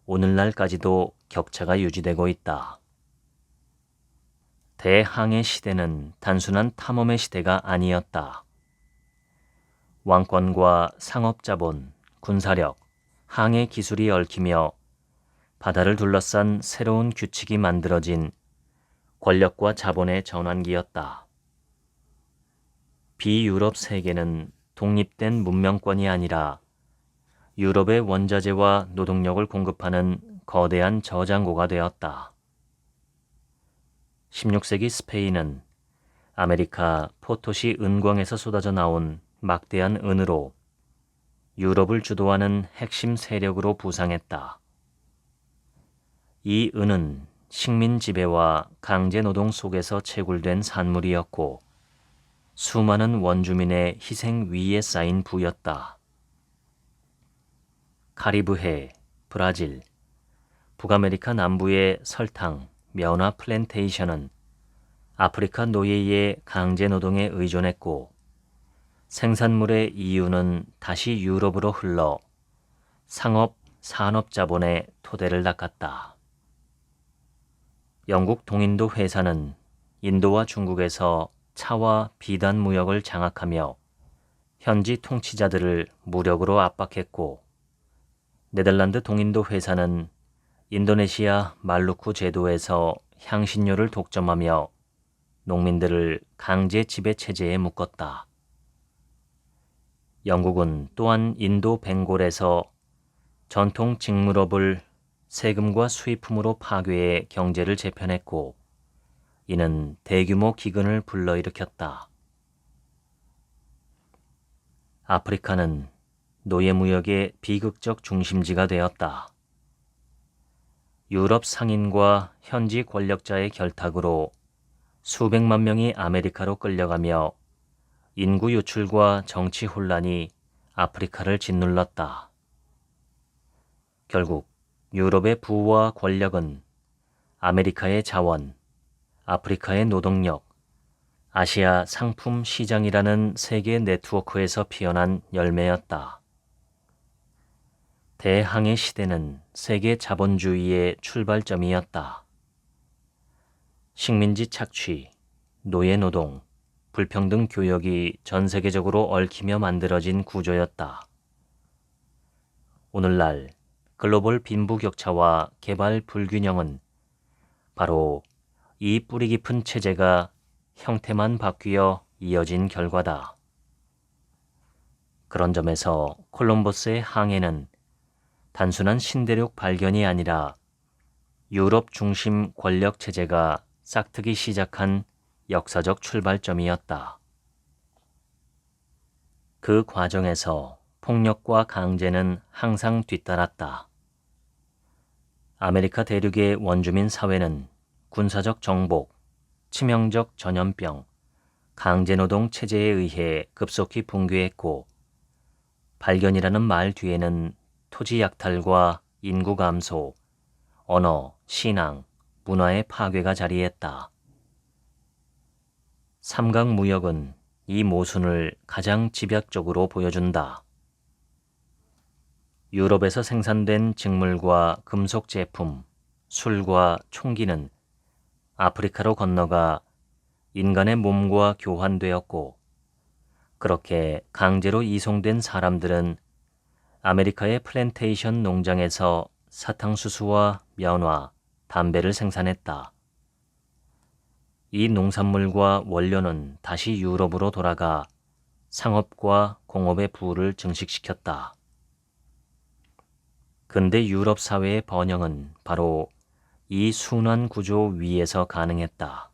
오늘날까지도 격차가 유지되고 있다. 대항해 시대는 단순한 탐험의 시대가 아니었다. 왕권과 상업자본, 군사력, 항해 기술이 얽히며 바다를 둘러싼 새로운 규칙이 만들어진 권력과 자본의 전환기였다. 비유럽 세계는 독립된 문명권이 아니라 유럽의 원자재와 노동력을 공급하는 거대한 저장고가 되었다. 16세기 스페인은 아메리카 포토시 은광에서 쏟아져 나온 막대한 은으로 유럽을 주도하는 핵심 세력으로 부상했다. 이 은은 식민 지배와 강제 노동 속에서 채굴된 산물이었고 수많은 원주민의 희생 위에 쌓인 부였다. 카리브해, 브라질, 북아메리카 남부의 설탕, 면화 플랜테이션은 아프리카 노예의 강제 노동에 의존했고 생산물의 이유는 다시 유럽으로 흘러 상업, 산업 자본의 토대를 닦았다. 영국 동인도 회사는 인도와 중국에서 차와 비단 무역을 장악하며 현지 통치자들을 무력으로 압박했고 네덜란드 동인도 회사는 인도네시아 말루쿠 제도에서 향신료를 독점하며 농민들을 강제 지배 체제에 묶었다. 영국은 또한 인도 벵골에서 전통 직물업을 세금과 수입품으로 파괴해 경제를 재편했고 이는 대규모 기근을 불러일으켰다. 아프리카는 노예무역의 비극적 중심지가 되었다. 유럽 상인과 현지 권력자의 결탁으로 수백만 명이 아메리카로 끌려가며 인구 유출과 정치 혼란이 아프리카를 짓눌렀다. 결국 유럽의 부와 권력은 아메리카의 자원, 아프리카의 노동력, 아시아 상품 시장이라는 세계 네트워크에서 피어난 열매였다. 대항해 시대는 세계 자본주의의 출발점이었다. 식민지 착취, 노예노동, 불평등 교역이 전 세계적으로 얽히며 만들어진 구조였다. 오늘날 글로벌 빈부격차와 개발 불균형은 바로 이 뿌리 깊은 체제가 형태만 바뀌어 이어진 결과다. 그런 점에서 콜럼버스의 항해는 단순한 신대륙 발견이 아니라 유럽 중심 권력 체제가 싹트기 시작한 역사적 출발점이었다. 그 과정에서 폭력과 강제는 항상 뒤따랐다. 아메리카 대륙의 원주민 사회는 군사적 정복, 치명적 전염병, 강제노동 체제에 의해 급속히 붕괴했고, 발견이라는 말 뒤에는 토지 약탈과 인구 감소, 언어, 신앙, 문화의 파괴가 자리했다. 삼각무역은 이 모순을 가장 집약적으로 보여준다. 유럽에서 생산된 직물과 금속 제품, 술과 총기는 아프리카로 건너가 인간의 몸과 교환되었고, 그렇게 강제로 이송된 사람들은 아메리카의 플랜테이션 농장에서 사탕수수와 면화, 담배를 생산했다. 이 농산물과 원료는 다시 유럽으로 돌아가 상업과 공업의 부를 증식시켰다. 근대 유럽 사회의 번영은 바로 이 순환 구조 위에서 가능했다.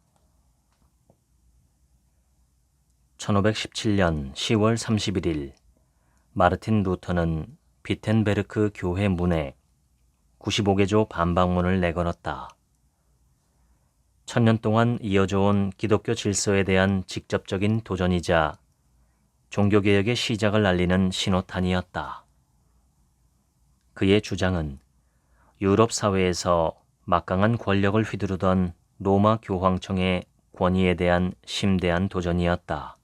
1517년 10월 31일 마르틴 루터는 비텐베르크 교회 문에 95개조 반박문을 내걸었다. 1000년 동안 이어져 온 기독교 질서에 대한 직접적인 도전이자 종교개혁의 시작을 알리는 신호탄이었다. 그의 주장은 유럽 사회에서 막강한 권력을 휘두르던 로마 교황청의 권위에 대한 심대한 도전이었다.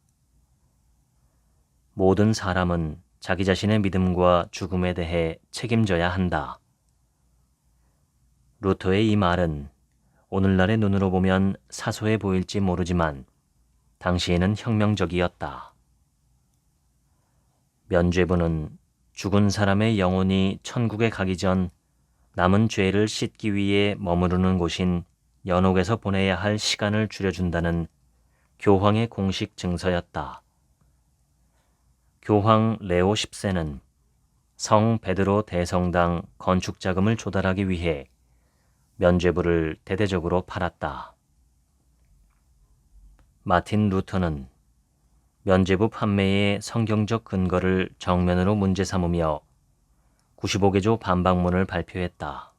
모든 사람은 자기 자신의 믿음과 죽음에 대해 책임져야 한다. 루터의 이 말은 오늘날의 눈으로 보면 사소해 보일지 모르지만 당시에는 혁명적이었다. 면죄부는 죽은 사람의 영혼이 천국에 가기 전 남은 죄를 씻기 위해 머무르는 곳인 연옥에서 보내야 할 시간을 줄여준다는 교황의 공식 증서였다. 교황 레오 10세는 성 베드로 대성당 건축 자금을 조달하기 위해 면죄부를 대대적으로 팔았다. 마틴 루터는 면죄부 판매의 성경적 근거를 정면으로 문제 삼으며 95개조 반박문을 발표했다.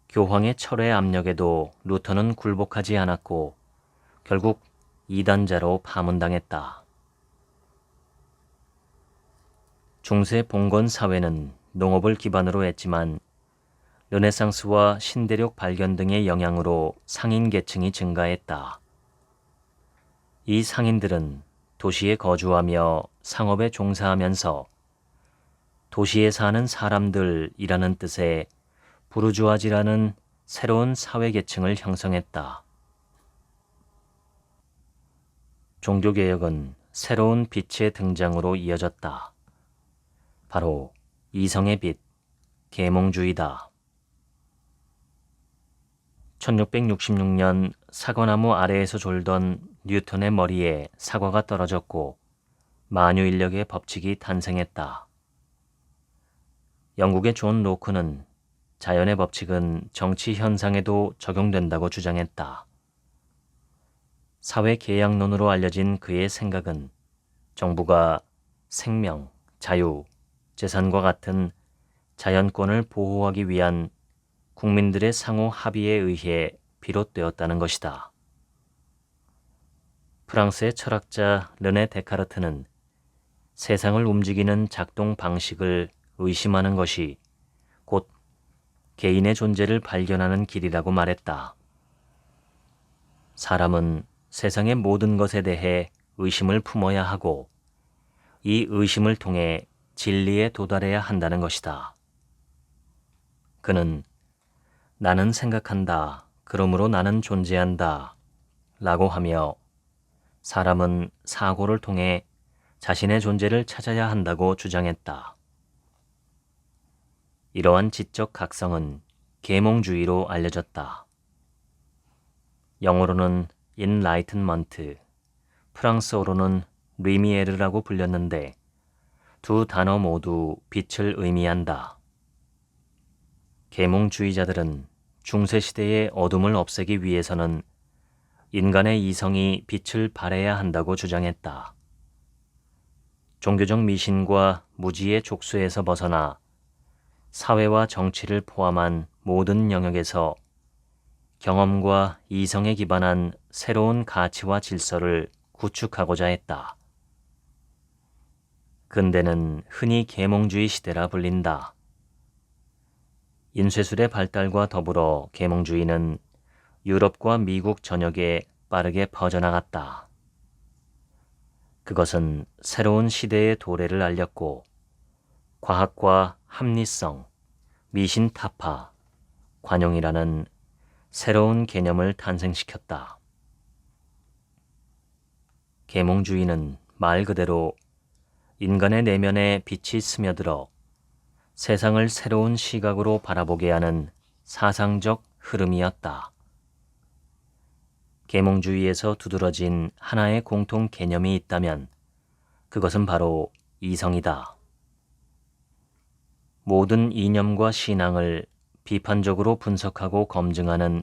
교황의 철회 압력에도 루터는 굴복하지 않았고 결국 이단자로 파문당했다. 중세 봉건 사회는 농업을 기반으로 했지만 르네상스와 신대륙 발견 등의 영향으로 상인 계층이 증가했다. 이 상인들은 도시에 거주하며 상업에 종사하면서 도시에 사는 사람들이라는 뜻의 부르주아지라는 새로운 사회계층을 형성했다. 종교개혁은 새로운 빛의 등장으로 이어졌다. 바로 이성의 빛, 계몽주의다. 1666년 사과나무 아래에서 졸던 뉴턴의 머리에 사과가 떨어졌고 만유인력의 법칙이 탄생했다. 영국의 존 로크는 자연의 법칙은 정치 현상에도 적용된다고 주장했다. 사회계약론으로 알려진 그의 생각은 정부가 생명, 자유, 재산과 같은 자연권을 보호하기 위한 국민들의 상호 합의에 의해 비롯되었다는 것이다. 프랑스의 철학자 르네 데카르트는 세상을 움직이는 작동 방식을 의심하는 것이 곧 개인의 존재를 발견하는 길이라고 말했다. 사람은 세상의 모든 것에 대해 의심을 품어야 하고 이 의심을 통해 진리에 도달해야 한다는 것이다. 그는 나는 생각한다. 그러므로 나는 존재한다. 라고 하며 사람은 사고를 통해 자신의 존재를 찾아야 한다고 주장했다. 이러한 지적 각성은 계몽주의로 알려졌다. 영어로는 enlightenment, 프랑스어로는 루미에르라고 불렸는데 두 단어 모두 빛을 의미한다. 계몽주의자들은 중세시대의 어둠을 없애기 위해서는 인간의 이성이 빛을 발해야 한다고 주장했다. 종교적 미신과 무지의 족쇄에서 벗어나 사회와 정치를 포함한 모든 영역에서 경험과 이성에 기반한 새로운 가치와 질서를 구축하고자 했다. 근대는 흔히 계몽주의 시대라 불린다. 인쇄술의 발달과 더불어 계몽주의는 유럽과 미국 전역에 빠르게 퍼져나갔다. 그것은 새로운 시대의 도래를 알렸고 과학과 합리성, 미신 타파, 관용이라는 새로운 개념을 탄생시켰다. 계몽주의는 말 그대로 인간의 내면에 빛이 스며들어 세상을 새로운 시각으로 바라보게 하는 사상적 흐름이었다. 계몽주의에서 두드러진 하나의 공통 개념이 있다면 그것은 바로 이성이다. 모든 이념과 신앙을 비판적으로 분석하고 검증하는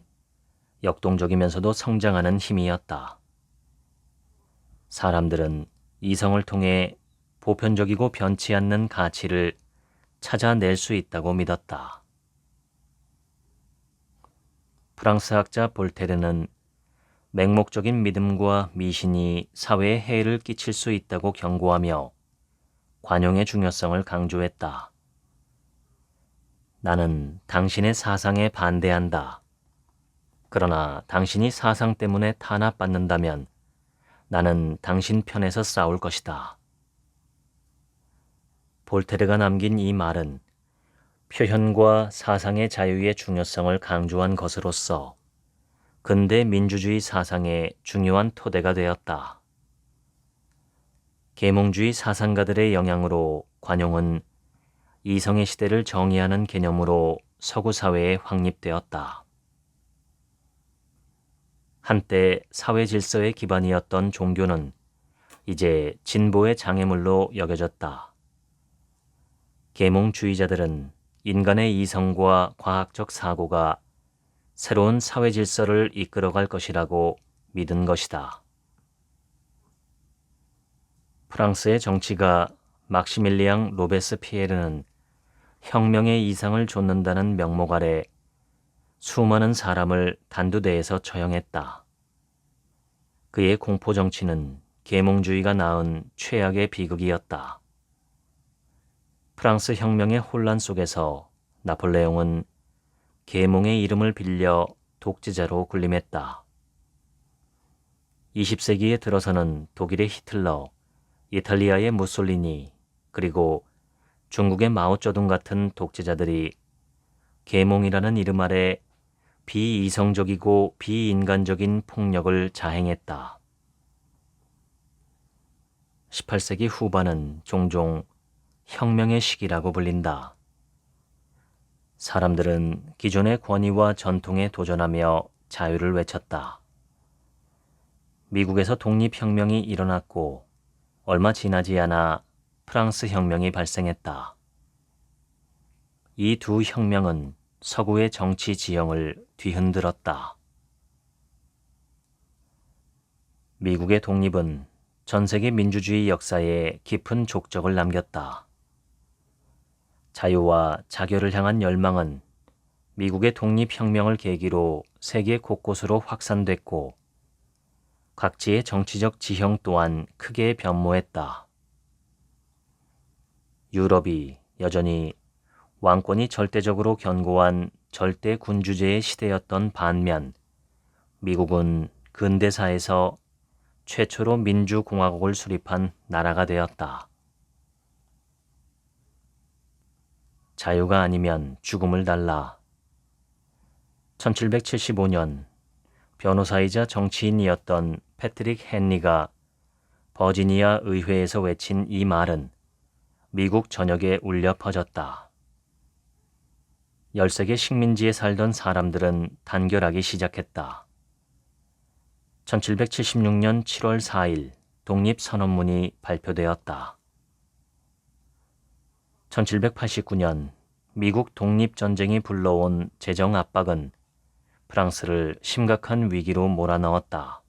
역동적이면서도 성장하는 힘이었다. 사람들은 이성을 통해 보편적이고 변치 않는 가치를 찾아낼 수 있다고 믿었다. 프랑스 학자 볼테르는 맹목적인 믿음과 미신이 사회에 해를 끼칠 수 있다고 경고하며 관용의 중요성을 강조했다. 나는 당신의 사상에 반대한다. 그러나 당신이 사상 때문에 탄압받는다면 나는 당신 편에서 싸울 것이다. 볼테르가 남긴 이 말은 표현과 사상의 자유의 중요성을 강조한 것으로서 근대 민주주의 사상의 중요한 토대가 되었다. 계몽주의 사상가들의 영향으로 관용은 이성의 시대를 정의하는 개념으로 서구 사회에 확립되었다. 한때 사회 질서의 기반이었던 종교는 이제 진보의 장애물로 여겨졌다. 계몽주의자들은 인간의 이성과 과학적 사고가 새로운 사회 질서를 이끌어갈 것이라고 믿은 것이다. 프랑스의 정치가 막시밀리앙 로베스피에르는 혁명의 이상을 좇는다는 명목 아래 수많은 사람을 단두대에서 처형했다. 그의 공포 정치는 계몽주의가 낳은 최악의 비극이었다. 프랑스 혁명의 혼란 속에서 나폴레옹은 계몽의 이름을 빌려 독재자로 군림했다. 20세기에 들어서는 독일의 히틀러, 이탈리아의 무솔리니, 그리고 중국의 마오쩌둥 같은 독재자들이 계몽이라는 이름 아래 비이성적이고 비인간적인 폭력을 자행했다. 18세기 후반은 종종 혁명의 시기라고 불린다. 사람들은 기존의 권위와 전통에 도전하며 자유를 외쳤다. 미국에서 독립혁명이 일어났고 얼마 지나지 않아 프랑스 혁명이 발생했다. 이 두 혁명은 서구의 정치 지형을 뒤흔들었다. 미국의 독립은 전 세계 민주주의 역사에 깊은 족적을 남겼다. 자유와 자결을 향한 열망은 미국의 독립혁명을 계기로 세계 곳곳으로 확산됐고 각지의 정치적 지형 또한 크게 변모했다. 유럽이 여전히 왕권이 절대적으로 견고한 절대 군주제의 시대였던 반면 미국은 근대사에서 최초로 민주공화국을 수립한 나라가 되었다. 자유가 아니면 죽음을 달라. 1775년 변호사이자 정치인이었던 패트릭 헨리가 버지니아 의회에서 외친 이 말은 미국 전역에 울려 퍼졌다. 13개 식민지에 살던 사람들은 단결하기 시작했다. 1776년 7월 4일 독립선언문이 발표되었다. 1789년 미국 독립전쟁이 불러온 재정 압박은 프랑스를 심각한 위기로 몰아넣었다.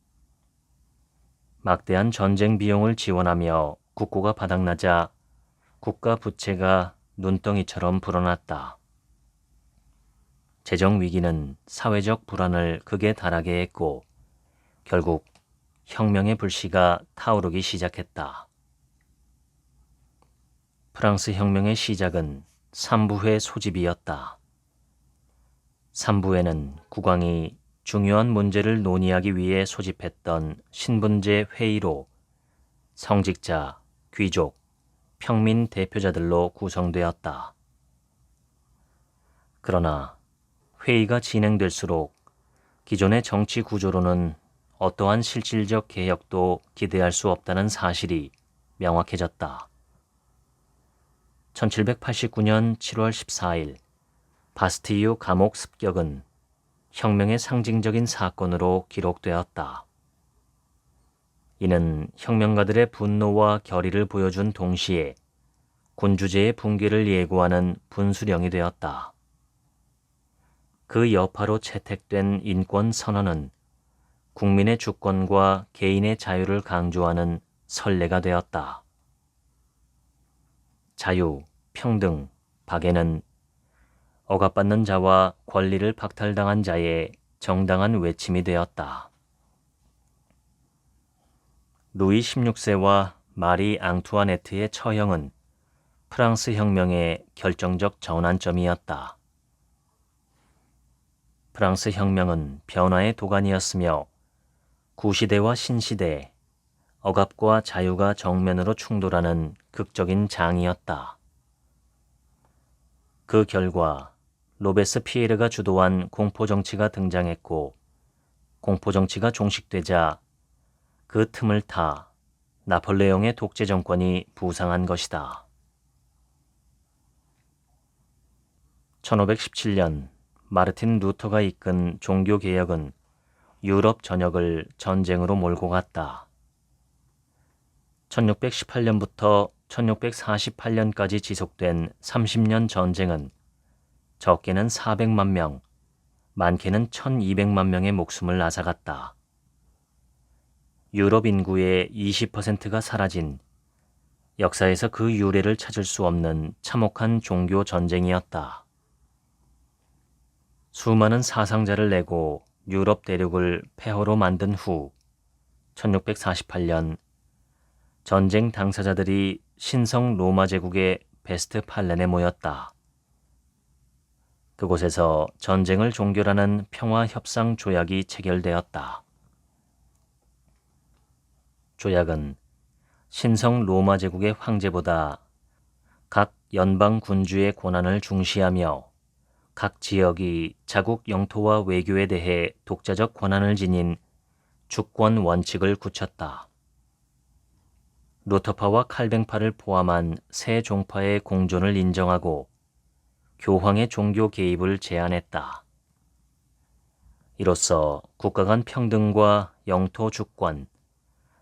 막대한 전쟁 비용을 지원하며 국고가 바닥나자 국가 부채가 눈덩이처럼 불어났다. 재정 위기는 사회적 불안을 극에 달하게 했고 결국 혁명의 불씨가 타오르기 시작했다. 프랑스 혁명의 시작은 3부회 소집이었다. 3부회는 국왕이 중요한 문제를 논의하기 위해 소집했던 신분제 회의로 성직자, 귀족, 평민 대표자들로 구성되었다. 그러나 회의가 진행될수록 기존의 정치 구조로는 어떠한 실질적 개혁도 기대할 수 없다는 사실이 명확해졌다. 1789년 7월 14일 바스티유 감옥 습격은 혁명의 상징적인 사건으로 기록되었다. 이는 혁명가들의 분노와 결의를 보여준 동시에 군주제의 붕괴를 예고하는 분수령이 되었다. 그 여파로 채택된 인권선언은 국민의 주권과 개인의 자유를 강조하는 선례가 되었다. 자유, 평등, 박애는 억압받는 자와 권리를 박탈당한 자의 정당한 외침이 되었다. 루이 16세와 마리 앙투아네트의 처형은 프랑스 혁명의 결정적 전환점이었다. 프랑스 혁명은 변화의 도가니였으며 구시대와 신시대, 억압과 자유가 정면으로 충돌하는 극적인 장이었다. 그 결과 로베스피에르가 주도한 공포정치가 등장했고 공포정치가 종식되자 그 틈을 타 나폴레옹의 독재 정권이 부상한 것이다. 1517년 마르틴 루터가 이끈 종교개혁은 유럽 전역을 전쟁으로 몰고 갔다. 1618년부터 1648년까지 지속된 30년 전쟁은 적게는 400만 명, 많게는 1200만 명의 목숨을 앗아갔다. 유럽 인구의 20%가 사라진 역사에서 그 유례를 찾을 수 없는 참혹한 종교 전쟁이었다. 수많은 사상자를 내고 유럽 대륙을 폐허로 만든 후 1648년 전쟁 당사자들이 신성 로마 제국의 베스트팔렌에 모였다. 그곳에서 전쟁을 종결하는 평화협상 조약이 체결되었다. 조약은 신성 로마 제국의 황제보다 각 연방 군주의 권한을 중시하며 각 지역이 자국 영토와 외교에 대해 독자적 권한을 지닌 주권 원칙을 굳혔다. 루터파와 칼뱅파를 포함한 세 종파의 공존을 인정하고 교황의 종교 개입을 제한했다. 이로써 국가 간 평등과 영토 주권,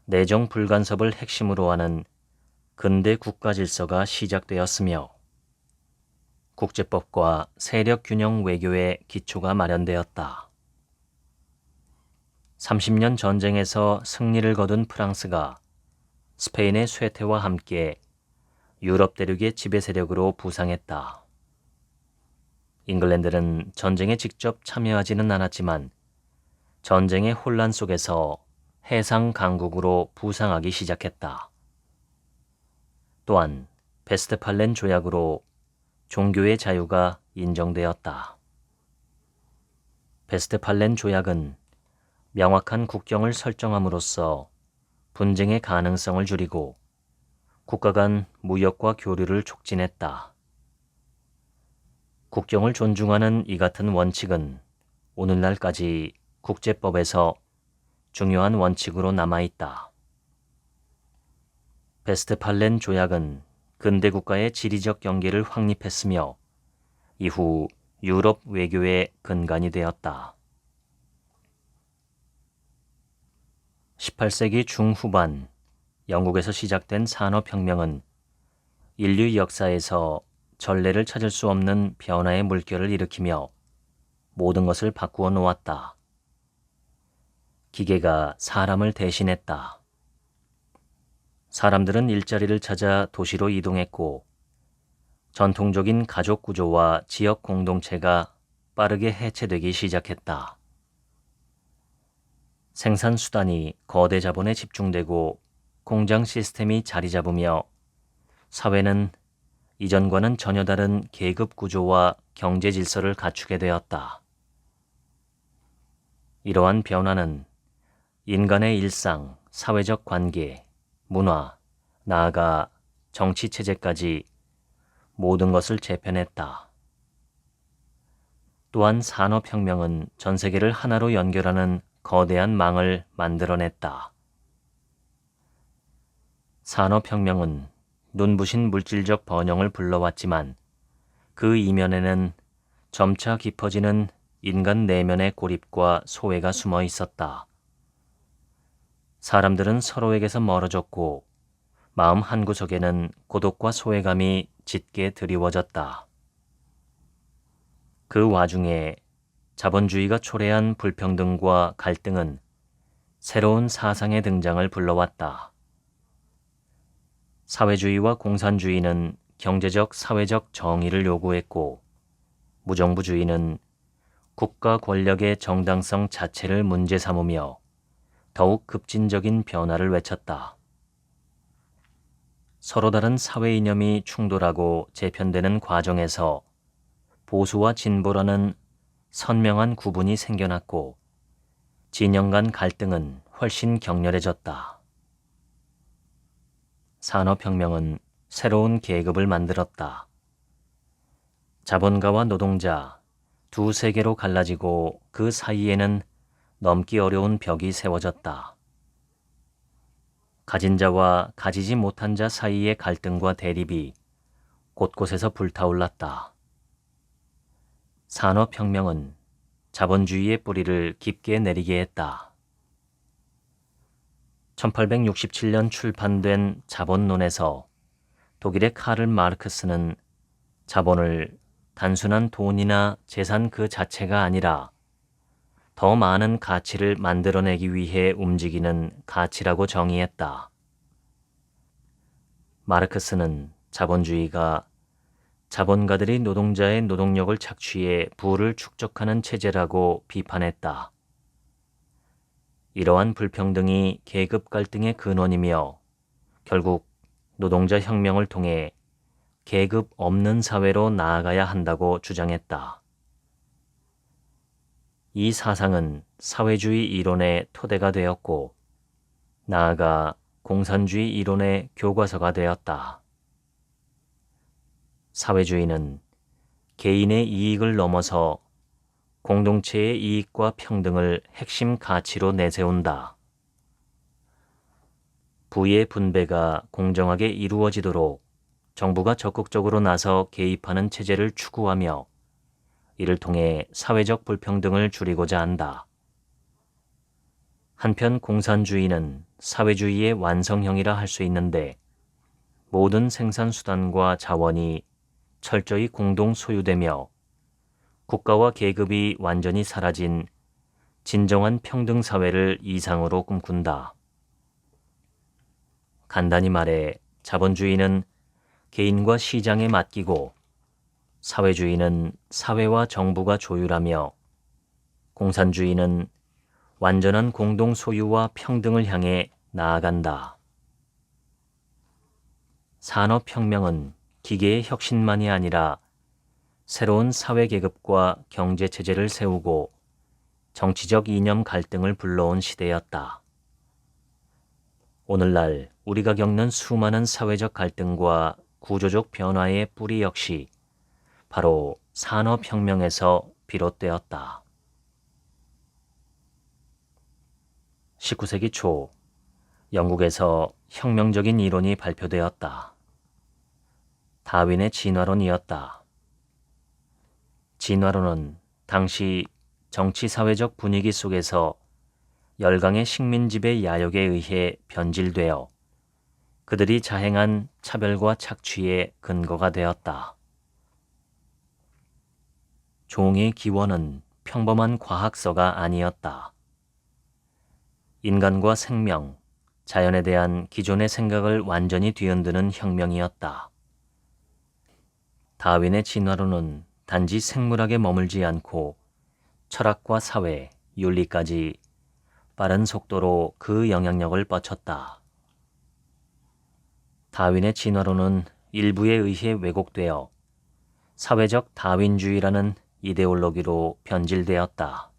내정 불간섭을 핵심으로 하는 근대 국가 질서가 시작되었으며 국제법과 세력 균형 외교의 기초가 마련되었다. 30년 전쟁에서 승리를 거둔 프랑스가 스페인의 쇠퇴와 함께 유럽 대륙의 지배 세력으로 부상했다. 잉글랜드는 전쟁에 직접 참여하지는 않았지만 전쟁의 혼란 속에서 해상 강국으로 부상하기 시작했다. 또한 베스트팔렌 조약으로 종교의 자유가 인정되었다. 베스트팔렌 조약은 명확한 국경을 설정함으로써 분쟁의 가능성을 줄이고 국가 간 무역과 교류를 촉진했다. 국경을 존중하는 이 같은 원칙은 오늘날까지 국제법에서 중요한 원칙으로 남아있다. 베스트팔렌 조약은 근대 국가의 지리적 경계를 확립했으며 이후 유럽 외교의 근간이 되었다. 18세기 중후반 영국에서 시작된 산업혁명은 인류 역사에서 전례를 찾을 수 없는 변화의 물결을 일으키며 모든 것을 바꾸어 놓았다. 기계가 사람을 대신했다. 사람들은 일자리를 찾아 도시로 이동했고 전통적인 가족 구조와 지역 공동체가 빠르게 해체되기 시작했다. 생산 수단이 거대 자본에 집중되고 공장 시스템이 자리 잡으며 사회는 이전과는 전혀 다른 계급 구조와 경제 질서를 갖추게 되었다. 이러한 변화는 인간의 일상, 사회적 관계, 문화, 나아가 정치 체제까지 모든 것을 재편했다. 또한 산업혁명은 전 세계를 하나로 연결하는 거대한 망을 만들어냈다. 산업혁명은 눈부신 물질적 번영을 불러왔지만 그 이면에는 점차 깊어지는 인간 내면의 고립과 소외가 숨어 있었다. 사람들은 서로에게서 멀어졌고 마음 한구석에는 고독과 소외감이 짙게 드리워졌다. 그 와중에 자본주의가 초래한 불평등과 갈등은 새로운 사상의 등장을 불러왔다. 사회주의와 공산주의는 경제적, 사회적 정의를 요구했고 무정부주의는 국가 권력의 정당성 자체를 문제 삼으며 더욱 급진적인 변화를 외쳤다. 서로 다른 사회 이념이 충돌하고 재편되는 과정에서 보수와 진보라는 선명한 구분이 생겨났고 진영 간 갈등은 훨씬 격렬해졌다. 산업혁명은 새로운 계급을 만들었다. 자본가와 노동자, 두 세계로 갈라지고 그 사이에는 넘기 어려운 벽이 세워졌다. 가진 자와 가지지 못한 자 사이의 갈등과 대립이 곳곳에서 불타올랐다. 산업혁명은 자본주의의 뿌리를 깊게 내리게 했다. 1867년 출판된 자본론에서 독일의 카를 마르크스는 자본을 단순한 돈이나 재산 그 자체가 아니라 더 많은 가치를 만들어내기 위해 움직이는 가치라고 정의했다. 마르크스는 자본주의가 자본가들이 노동자의 노동력을 착취해 부를 축적하는 체제라고 비판했다. 이러한 불평등이 계급 갈등의 근원이며 결국 노동자 혁명을 통해 계급 없는 사회로 나아가야 한다고 주장했다. 이 사상은 사회주의 이론의 토대가 되었고 나아가 공산주의 이론의 교과서가 되었다. 사회주의는 개인의 이익을 넘어서 공동체의 이익과 평등을 핵심 가치로 내세운다. 부의 분배가 공정하게 이루어지도록 정부가 적극적으로 나서 개입하는 체제를 추구하며 이를 통해 사회적 불평등을 줄이고자 한다. 한편 공산주의는 사회주의의 완성형이라 할 수 있는데 모든 생산수단과 자원이 철저히 공동 소유되며 국가와 계급이 완전히 사라진 진정한 평등 사회를 이상으로 꿈꾼다. 간단히 말해 자본주의는 개인과 시장에 맡기고 사회주의는 사회와 정부가 조율하며 공산주의는 완전한 공동 소유와 평등을 향해 나아간다. 산업혁명은 기계의 혁신만이 아니라 새로운 사회계급과 경제체제를 세우고 정치적 이념 갈등을 불러온 시대였다. 오늘날 우리가 겪는 수많은 사회적 갈등과 구조적 변화의 뿌리 역시 바로 산업혁명에서 비롯되었다. 19세기 초 영국에서 혁명적인 이론이 발표되었다. 다윈의 진화론이었다. 진화론은 당시 정치사회적 분위기 속에서 열강의 식민지배 야욕에 의해 변질되어 그들이 자행한 차별과 착취의 근거가 되었다. 종의 기원은 평범한 과학서가 아니었다. 인간과 생명, 자연에 대한 기존의 생각을 완전히 뒤흔드는 혁명이었다. 다윈의 진화론은 단지 생물학에 머물지 않고 철학과 사회, 윤리까지 빠른 속도로 그 영향력을 뻗쳤다. 다윈의 진화론은 일부에 의해 왜곡되어 사회적 다윈주의라는 이데올로기로 변질되었다.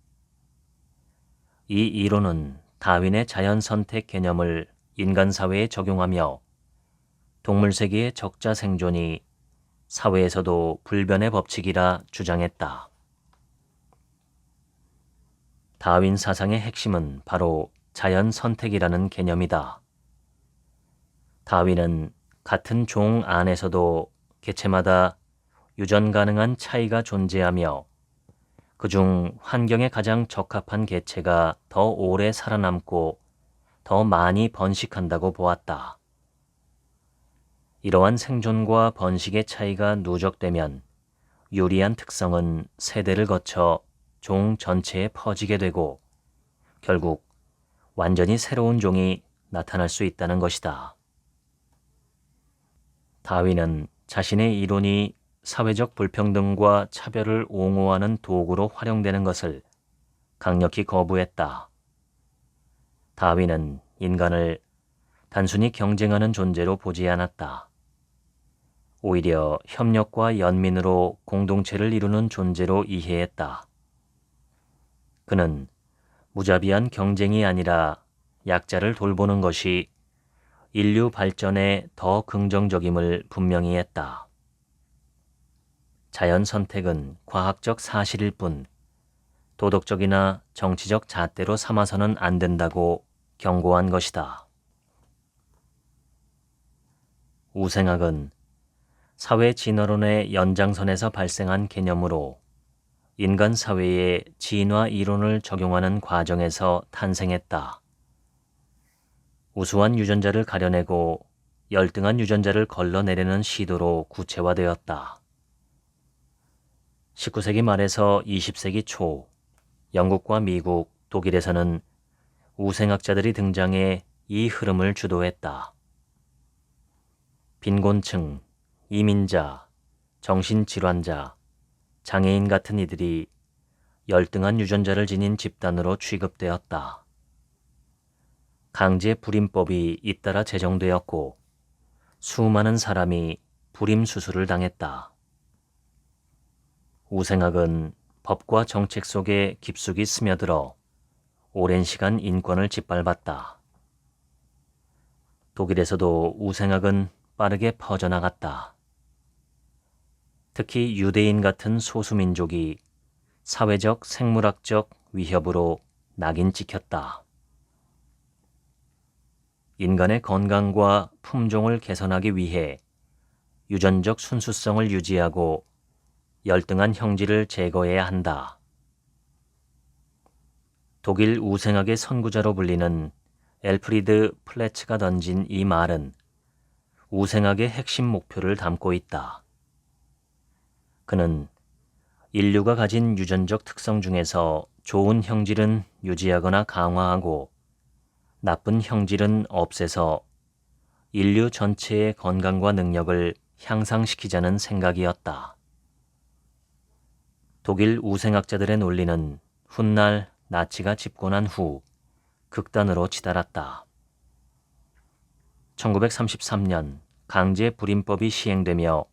이 이론은 다윈의 자연 선택 개념을 인간 사회에 적용하며 동물 세계의 적자 생존이 사회에서도 불변의 법칙이라 주장했다. 다윈 사상의 핵심은 바로 자연 선택이라는 개념이다. 다윈은 같은 종 안에서도 개체마다 유전 가능한 차이가 존재하며 그중 환경에 가장 적합한 개체가 더 오래 살아남고 더 많이 번식한다고 보았다. 이러한 생존과 번식의 차이가 누적되면 유리한 특성은 세대를 거쳐 종 전체에 퍼지게 되고 결국 완전히 새로운 종이 나타날 수 있다는 것이다. 다윈은 자신의 이론이 사회적 불평등과 차별을 옹호하는 도구로 활용되는 것을 강력히 거부했다. 다윈은 인간을 단순히 경쟁하는 존재로 보지 않았다. 오히려 협력과 연민으로 공동체를 이루는 존재로 이해했다. 그는 무자비한 경쟁이 아니라 약자를 돌보는 것이 인류 발전에 더 긍정적임을 분명히 했다. 자연 선택은 과학적 사실일 뿐 도덕적이나 정치적 잣대로 삼아서는 안 된다고 경고한 것이다. 우생학은 사회 진화론의 연장선에서 발생한 개념으로 인간 사회에 진화 이론을 적용하는 과정에서 탄생했다. 우수한 유전자를 가려내고 열등한 유전자를 걸러내려는 시도로 구체화되었다. 19세기 말에서 20세기 초 영국과 미국, 독일에서는 우생학자들이 등장해 이 흐름을 주도했다. 빈곤층, 이민자, 정신질환자, 장애인 같은 이들이 열등한 유전자를 지닌 집단으로 취급되었다. 강제 불임법이 잇따라 제정되었고 수많은 사람이 불임 수술을 당했다. 우생학은 법과 정책 속에 깊숙이 스며들어 오랜 시간 인권을 짓밟았다. 독일에서도 우생학은 빠르게 퍼져나갔다. 특히 유대인 같은 소수민족이 사회적 생물학적 위협으로 낙인 찍혔다. 인간의 건강과 품종을 개선하기 위해 유전적 순수성을 유지하고 열등한 형질을 제거해야 한다. 독일 우생학의 선구자로 불리는 엘프리드 플레츠가 던진 이 말은 우생학의 핵심 목표를 담고 있다. 그는 인류가 가진 유전적 특성 중에서 좋은 형질은 유지하거나 강화하고 나쁜 형질은 없애서 인류 전체의 건강과 능력을 향상시키자는 생각이었다. 독일 우생학자들의 논리는 훗날 나치가 집권한 후 극단으로 치달았다. 1933년 강제 불임법이 시행되며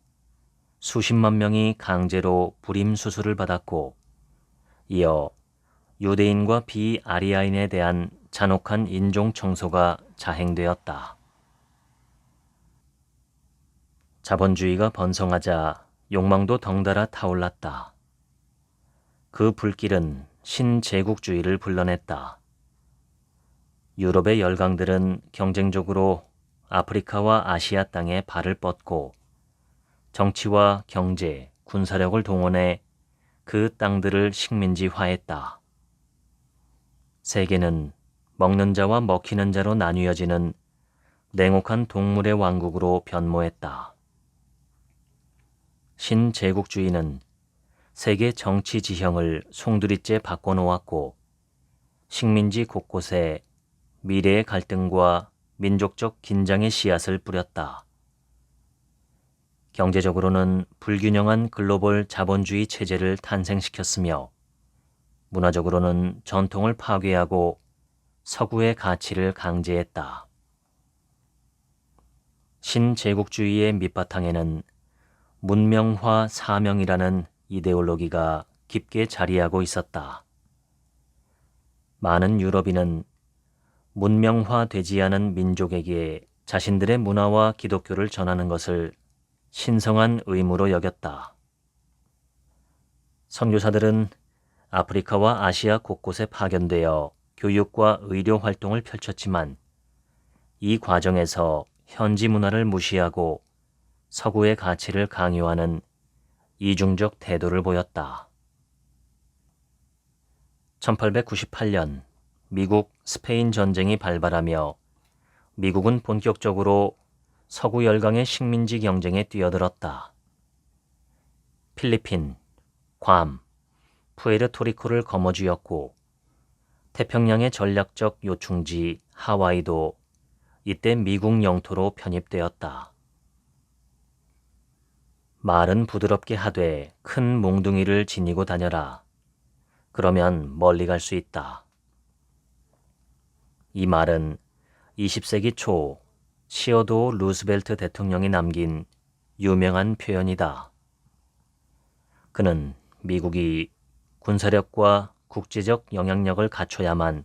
수십만 명이 강제로 불임 수술을 받았고 이어 유대인과 비아리아인에 대한 잔혹한 인종 청소가 자행되었다. 자본주의가 번성하자 욕망도 덩달아 타올랐다. 그 불길은 신제국주의를 불러냈다. 유럽의 열강들은 경쟁적으로 아프리카와 아시아 땅에 발을 뻗고 정치와 경제, 군사력을 동원해 그 땅들을 식민지화했다. 세계는 먹는 자와 먹히는 자로 나뉘어지는 냉혹한 동물의 왕국으로 변모했다. 신제국주의는 세계 정치 지형을 송두리째 바꿔놓았고 식민지 곳곳에 미래의 갈등과 민족적 긴장의 씨앗을 뿌렸다. 경제적으로는 불균형한 글로벌 자본주의 체제를 탄생시켰으며 문화적으로는 전통을 파괴하고 서구의 가치를 강제했다. 신제국주의의 밑바탕에는 문명화 사명이라는 이데올로기가 깊게 자리하고 있었다. 많은 유럽인은 문명화되지 않은 민족에게 자신들의 문화와 기독교를 전하는 것을 신성한 의무로 여겼다. 선교사들은 아프리카와 아시아 곳곳에 파견되어 교육과 의료 활동을 펼쳤지만 이 과정에서 현지 문화를 무시하고 서구의 가치를 강요하는 이중적 태도를 보였다. 1898년 미국 스페인 전쟁이 발발하며 미국은 본격적으로 서구 열강의 식민지 경쟁에 뛰어들었다. 필리핀, 괌, 푸에르토리코를 거머쥐었고 태평양의 전략적 요충지 하와이도 이때 미국 영토로 편입되었다. 말은 부드럽게 하되 큰 몽둥이를 지니고 다녀라. 그러면 멀리 갈 수 있다. 이 말은 20세기 초 시어도어 루스벨트 대통령이 남긴 유명한 표현이다. 그는 미국이 군사력과 국제적 영향력을 갖춰야만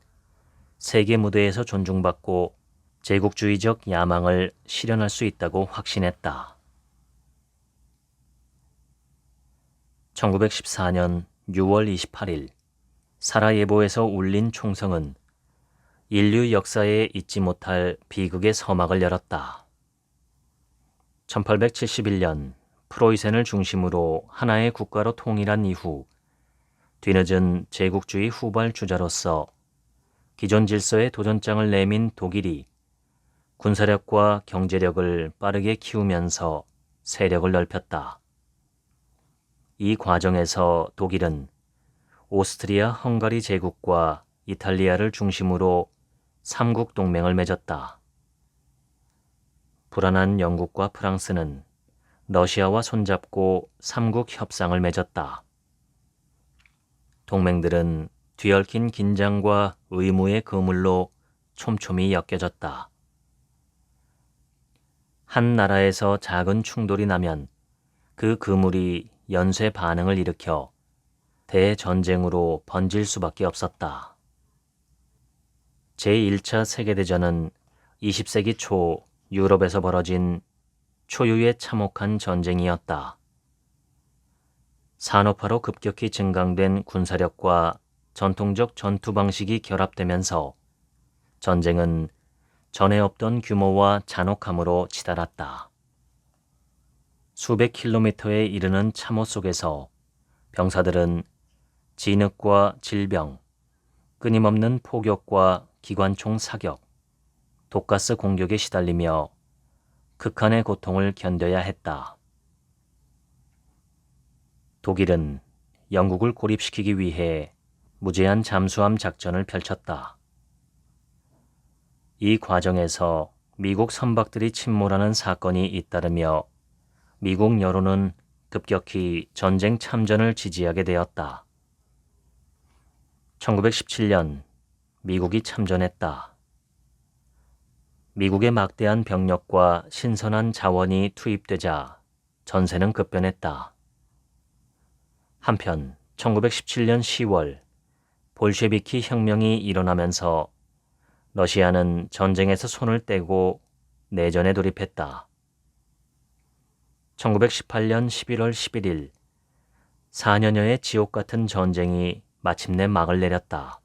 세계 무대에서 존중받고 제국주의적 야망을 실현할 수 있다고 확신했다. 1914년 6월 28일 사라예보에서 울린 총성은 인류 역사에 잊지 못할 비극의 서막을 열었다. 1871년 프로이센을 중심으로 하나의 국가로 통일한 이후 뒤늦은 제국주의 후발 주자로서 기존 질서에 도전장을 내민 독일이 군사력과 경제력을 빠르게 키우면서 세력을 넓혔다. 이 과정에서 독일은 오스트리아 헝가리 제국과 이탈리아를 중심으로 삼국 동맹을 맺었다. 불안한 영국과 프랑스는 러시아와 손잡고 삼국 협상을 맺었다. 동맹들은 뒤얽힌 긴장과 의무의 그물로 촘촘히 엮여졌다. 한 나라에서 작은 충돌이 나면 그 그물이 연쇄 반응을 일으켜 대전쟁으로 번질 수밖에 없었다. 제1차 세계대전은 20세기 초 유럽에서 벌어진 초유의 참혹한 전쟁이었다. 산업화로 급격히 증강된 군사력과 전통적 전투 방식이 결합되면서 전쟁은 전에 없던 규모와 잔혹함으로 치달았다. 수백 킬로미터에 이르는 참호 속에서 병사들은 진흙과 질병, 끊임없는 포격과 기관총 사격, 독가스 공격에 시달리며 극한의 고통을 견뎌야 했다. 독일은 영국을 고립시키기 위해 무제한 잠수함 작전을 펼쳤다. 이 과정에서 미국 선박들이 침몰하는 사건이 잇따르며 미국 여론은 급격히 전쟁 참전을 지지하게 되었다. 1917년 미국이 참전했다. 미국의 막대한 병력과 신선한 자원이 투입되자 전세는 급변했다. 한편 1917년 10월 볼셰비키 혁명이 일어나면서 러시아는 전쟁에서 손을 떼고 내전에 돌입했다. 1918년 11월 11일 4년여의 지옥 같은 전쟁이 마침내 막을 내렸다.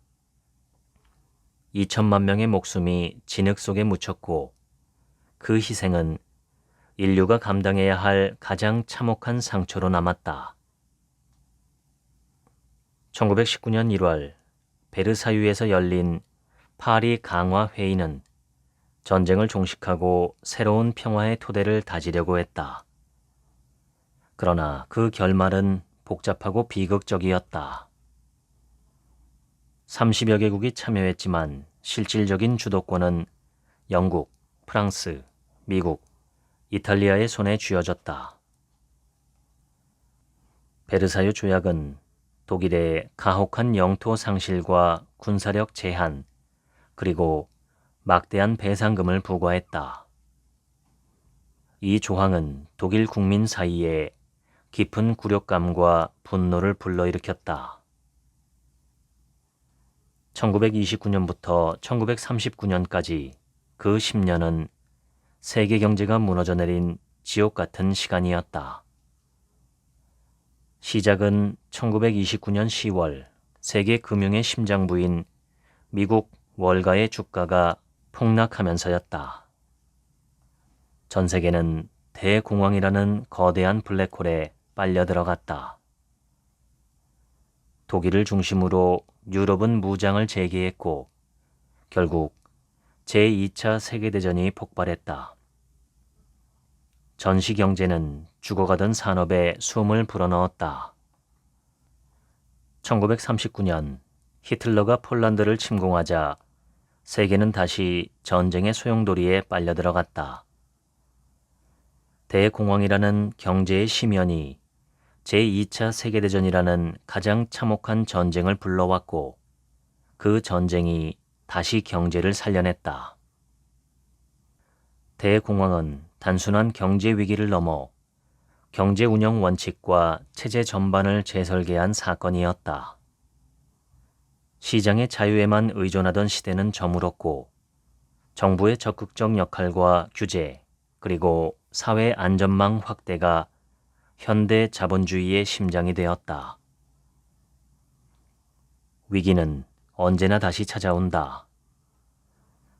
2천만 명의 목숨이 진흙 속에 묻혔고 그 희생은 인류가 감당해야 할 가장 참혹한 상처로 남았다. 1919년 1월 베르사유에서 열린 파리 강화 회의는 전쟁을 종식하고 새로운 평화의 토대를 다지려고 했다. 그러나 그 결말은 복잡하고 비극적이었다. 30여 개국이 참여했지만 실질적인 주도권은 영국, 프랑스, 미국, 이탈리아의 손에 쥐어졌다. 베르사유 조약은 독일의 가혹한 영토 상실과 군사력 제한, 그리고 막대한 배상금을 부과했다. 이 조항은 독일 국민 사이에 깊은 굴욕감과 분노를 불러일으켰다. 1929년부터 1939년까지 그 10년은 세계 경제가 무너져 내린 지옥 같은 시간이었다. 시작은 1929년 10월 세계 금융의 심장부인 미국 월가의 주가가 폭락하면서였다. 전 세계는 대공황이라는 거대한 블랙홀에 빨려 들어갔다. 독일을 중심으로 유럽은 무장을 재개했고 결국 제2차 세계대전이 폭발했다. 전시 경제는 죽어가던 산업에 숨을 불어넣었다. 1939년 히틀러가 폴란드를 침공하자 세계는 다시 전쟁의 소용돌이에 빨려 들어갔다. 대공황이라는 경제의 심연이 제2차 세계대전이라는 가장 참혹한 전쟁을 불러왔고 그 전쟁이 다시 경제를 살려냈다. 대공황은 단순한 경제 위기를 넘어 경제 운영 원칙과 체제 전반을 재설계한 사건이었다. 시장의 자유에만 의존하던 시대는 저물었고 정부의 적극적 역할과 규제 그리고 사회 안전망 확대가 현대 자본주의의 심장이 되었다. 위기는 언제나 다시 찾아온다.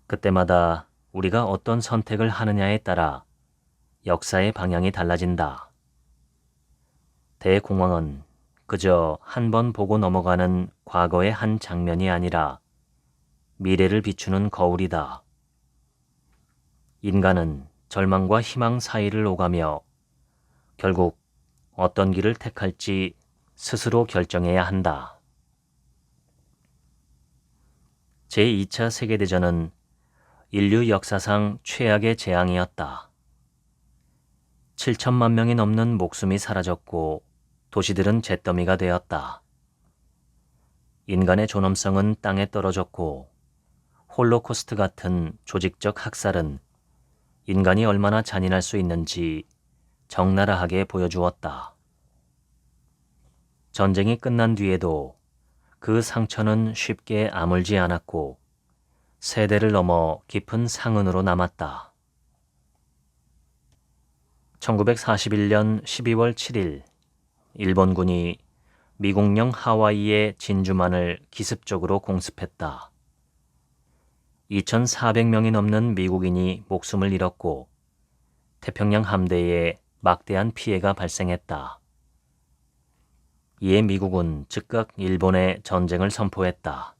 그때마다 우리가 어떤 선택을 하느냐에 따라 역사의 방향이 달라진다. 대공황은 그저 한 번 보고 넘어가는 과거의 한 장면이 아니라 미래를 비추는 거울이다. 인간은 절망과 희망 사이를 오가며 결국 어떤 길을 택할지 스스로 결정해야 한다. 제2차 세계대전은 인류 역사상 최악의 재앙이었다. 7천만 명이 넘는 목숨이 사라졌고 도시들은 잿더미가 되었다. 인간의 존엄성은 땅에 떨어졌고 홀로코스트 같은 조직적 학살은 인간이 얼마나 잔인할 수 있는지 적나라하게 보여주었다. 전쟁이 끝난 뒤에도 그 상처는 쉽게 아물지 않았고 세대를 넘어 깊은 상흔으로 남았다. 1941년 12월 7일 일본군이 미국령 하와이의 진주만을 기습적으로 공습했다. 2,400명이 넘는 미국인이 목숨을 잃었고 태평양 함대에 막대한 피해가 발생했다. 이에 미국은 즉각 일본에 전쟁을 선포했다.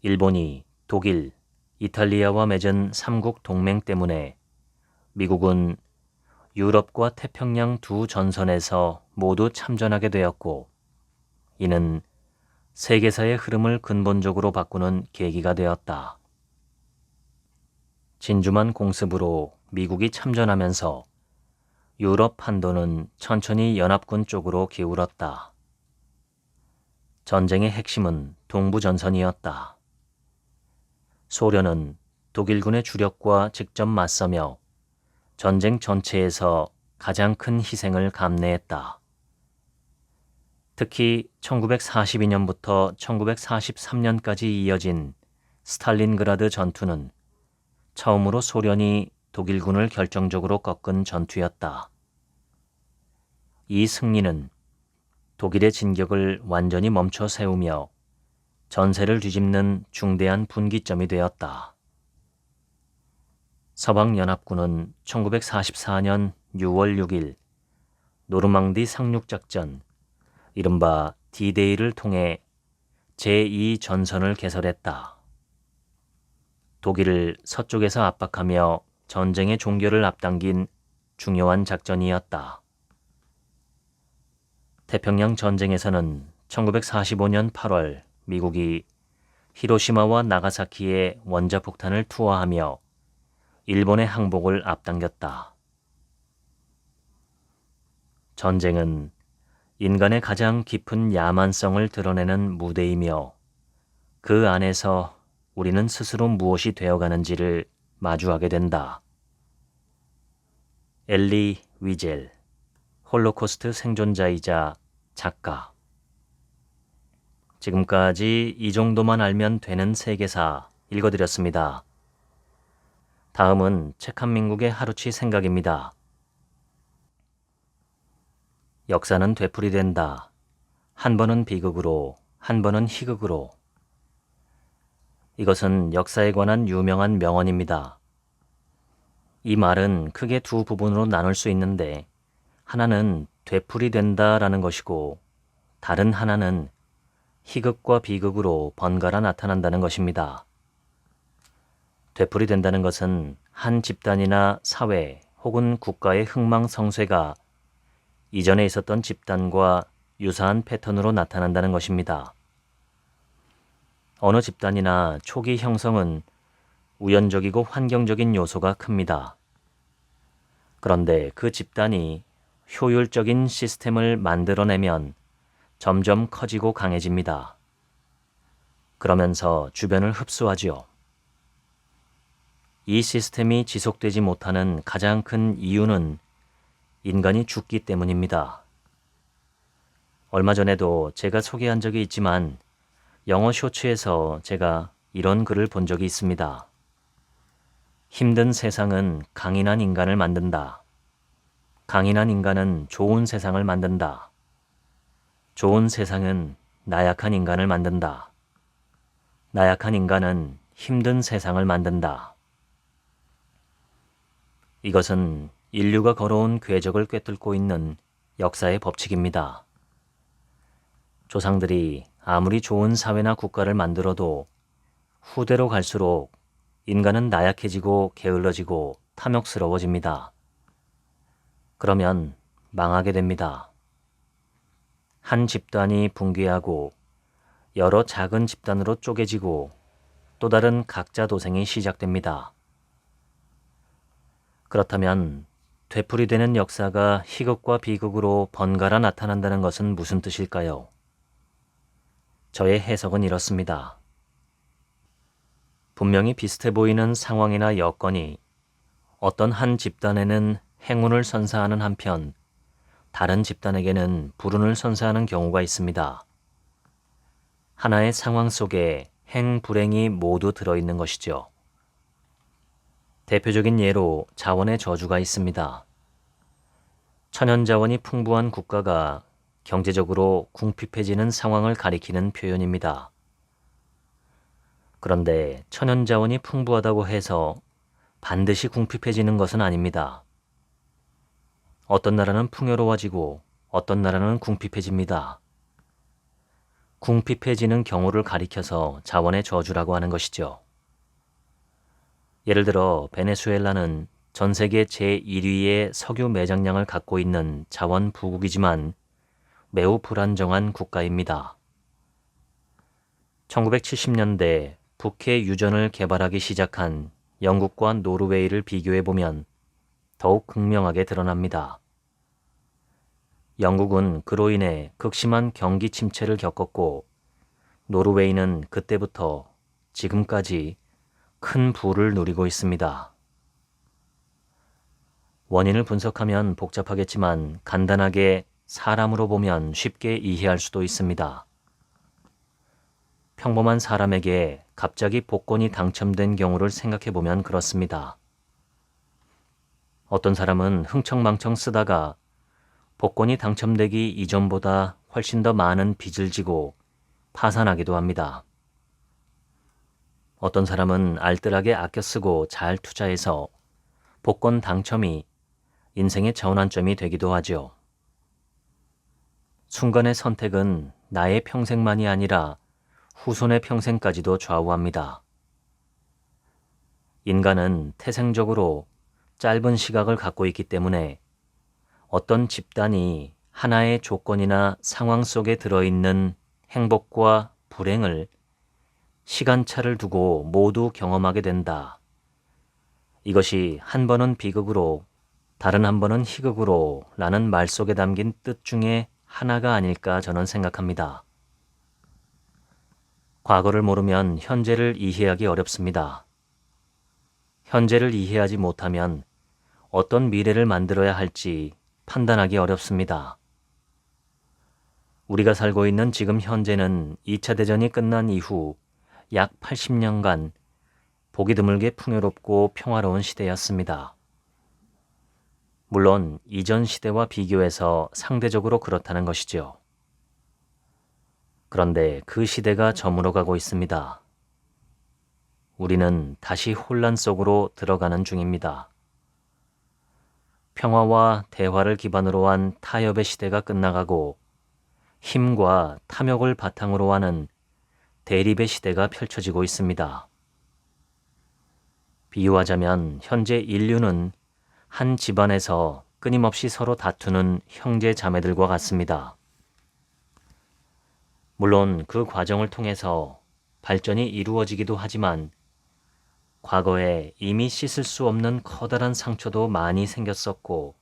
일본이 독일, 이탈리아와 맺은 삼국 동맹 때문에 미국은 유럽과 태평양 두 전선에서 모두 참전하게 되었고 이는 세계사의 흐름을 근본적으로 바꾸는 계기가 되었다. 진주만 공습으로 미국이 참전하면서 유럽 한도는 천천히 연합군 쪽으로 기울었다. 전쟁의 핵심은 동부전선이었다. 소련은 독일군의 주력과 직접 맞서며 전쟁 전체에서 가장 큰 희생을 감내했다. 특히 1942년부터 1943년까지 이어진 스탈린그라드 전투는 처음으로 소련이 독일군을 결정적으로 꺾은 전투였다. 이 승리는 독일의 진격을 완전히 멈춰 세우며 전세를 뒤집는 중대한 분기점이 되었다. 서방연합군은 1944년 6월 6일 노르망디 상륙작전, 이른바 D-Day를 통해 제2전선을 개설했다. 독일을 서쪽에서 압박하며 전쟁의 종결을 앞당긴 중요한 작전이었다. 태평양 전쟁에서는 1945년 8월 미국이 히로시마와 나가사키에 원자폭탄을 투하하며 일본의 항복을 앞당겼다. 전쟁은 인간의 가장 깊은 야만성을 드러내는 무대이며 그 안에서 우리는 스스로 무엇이 되어가는지를 마주하게 된다. 엘리 위젤, 홀로코스트 생존자이자 작가. 지금까지 이 정도만 알면 되는 세계사 읽어드렸습니다. 다음은 책 한 민국의 하루치 생각입니다. 역사는 되풀이된다. 한 번은 비극으로, 한 번은 희극으로. 이것은 역사에 관한 유명한 명언입니다. 이 말은 크게 두 부분으로 나눌 수 있는데 하나는 되풀이된다라는 것이고 다른 하나는 희극과 비극으로 번갈아 나타난다는 것입니다. 되풀이된다는 것은 한 집단이나 사회 혹은 국가의 흥망성쇠가 이전에 있었던 집단과 유사한 패턴으로 나타난다는 것입니다. 어느 집단이나 초기 형성은 우연적이고 환경적인 요소가 큽니다. 그런데 그 집단이 효율적인 시스템을 만들어내면 점점 커지고 강해집니다. 그러면서 주변을 흡수하지요. 이 시스템이 지속되지 못하는 가장 큰 이유는 인간이 죽기 때문입니다. 얼마 전에도 제가 소개한 적이 있지만 영어 쇼츠에서 제가 이런 글을 본 적이 있습니다. 힘든 세상은 강인한 인간을 만든다. 강인한 인간은 좋은 세상을 만든다. 좋은 세상은 나약한 인간을 만든다. 나약한 인간은 힘든 세상을 만든다. 이것은 인류가 걸어온 궤적을 꿰뚫고 있는 역사의 법칙입니다. 조상들이 아무리 좋은 사회나 국가를 만들어도 후대로 갈수록 인간은 나약해지고 게을러지고 탐욕스러워집니다. 그러면 망하게 됩니다. 한 집단이 붕괴하고 여러 작은 집단으로 쪼개지고 또 다른 각자 도생이 시작됩니다. 그렇다면 되풀이되는 역사가 희극과 비극으로 번갈아 나타난다는 것은 무슨 뜻일까요? 저의 해석은 이렇습니다. 분명히 비슷해 보이는 상황이나 여건이 어떤 한 집단에는 행운을 선사하는 한편 다른 집단에게는 불운을 선사하는 경우가 있습니다. 하나의 상황 속에 행, 불행이 모두 들어있는 것이죠. 대표적인 예로 자원의 저주가 있습니다. 천연자원이 풍부한 국가가 경제적으로 궁핍해지는 상황을 가리키는 표현입니다. 그런데 천연자원이 풍부하다고 해서 반드시 궁핍해지는 것은 아닙니다. 어떤 나라는 풍요로워지고 어떤 나라는 궁핍해집니다. 궁핍해지는 경우를 가리켜서 자원의 저주라고 하는 것이죠. 예를 들어 베네수엘라는 전 세계 제1위의 석유 매장량을 갖고 있는 자원 부국이지만 매우 불안정한 국가입니다. 1970년대 북해 유전을 개발하기 시작한 영국과 노르웨이를 비교해보면 더욱 극명하게 드러납니다. 영국은 그로 인해 극심한 경기 침체를 겪었고 노르웨이는 그때부터 지금까지 큰 부를 누리고 있습니다. 원인을 분석하면 복잡하겠지만 간단하게 사람으로 보면 쉽게 이해할 수도 있습니다. 평범한 사람에게 갑자기 복권이 당첨된 경우를 생각해보면 그렇습니다. 어떤 사람은 흥청망청 쓰다가 복권이 당첨되기 이전보다 훨씬 더 많은 빚을 지고 파산하기도 합니다. 어떤 사람은 알뜰하게 아껴 쓰고 잘 투자해서 복권 당첨이 인생의 전환점이 되기도 하죠. 순간의 선택은 나의 평생만이 아니라 후손의 평생까지도 좌우합니다. 인간은 태생적으로 짧은 시각을 갖고 있기 때문에 어떤 집단이 하나의 조건이나 상황 속에 들어있는 행복과 불행을 시간차를 두고 모두 경험하게 된다. 이것이 한 번은 비극으로 다른 한 번은 희극으로 라는 말 속에 담긴 뜻 중에 하나가 아닐까 저는 생각합니다. 과거를 모르면 현재를 이해하기 어렵습니다. 현재를 이해하지 못하면 어떤 미래를 만들어야 할지 판단하기 어렵습니다. 우리가 살고 있는 지금 현재는 2차 대전이 끝난 이후 약 80년간 보기 드물게 풍요롭고 평화로운 시대였습니다. 물론 이전 시대와 비교해서 상대적으로 그렇다는 것이죠. 그런데 그 시대가 저물어가고 있습니다. 우리는 다시 혼란 속으로 들어가는 중입니다. 평화와 대화를 기반으로 한 타협의 시대가 끝나가고 힘과 탐욕을 바탕으로 하는 대립의 시대가 펼쳐지고 있습니다. 비유하자면 현재 인류는 한 집안에서 끊임없이 서로 다투는 형제 자매들과 같습니다. 물론 그 과정을 통해서 발전이 이루어지기도 하지만 과거에 이미 씻을 수 없는 커다란 상처도 많이 생겼었고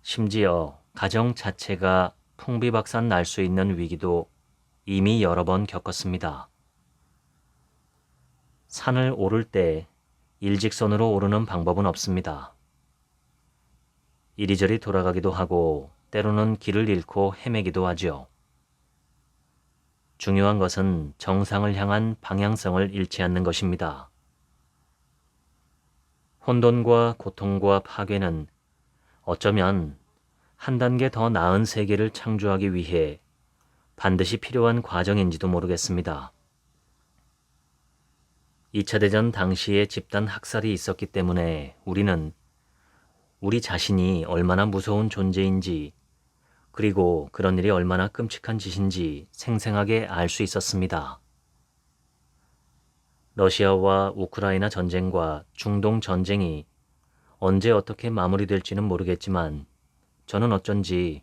심지어 가정 자체가 풍비박산 날 수 있는 위기도 이미 여러 번 겪었습니다. 산을 오를 때 일직선으로 오르는 방법은 없습니다. 이리저리 돌아가기도 하고 때로는 길을 잃고 헤매기도 하죠. 중요한 것은 정상을 향한 방향성을 잃지 않는 것입니다. 혼돈과 고통과 파괴는 어쩌면 한 단계 더 나은 세계를 창조하기 위해 반드시 필요한 과정인지도 모르겠습니다. 2차 대전 당시에 집단 학살이 있었기 때문에 우리는 우리 자신이 얼마나 무서운 존재인지 그리고 그런 일이 얼마나 끔찍한 짓인지 생생하게 알 수 있었습니다. 러시아와 우크라이나 전쟁과 중동 전쟁이 언제 어떻게 마무리될지는 모르겠지만 저는 어쩐지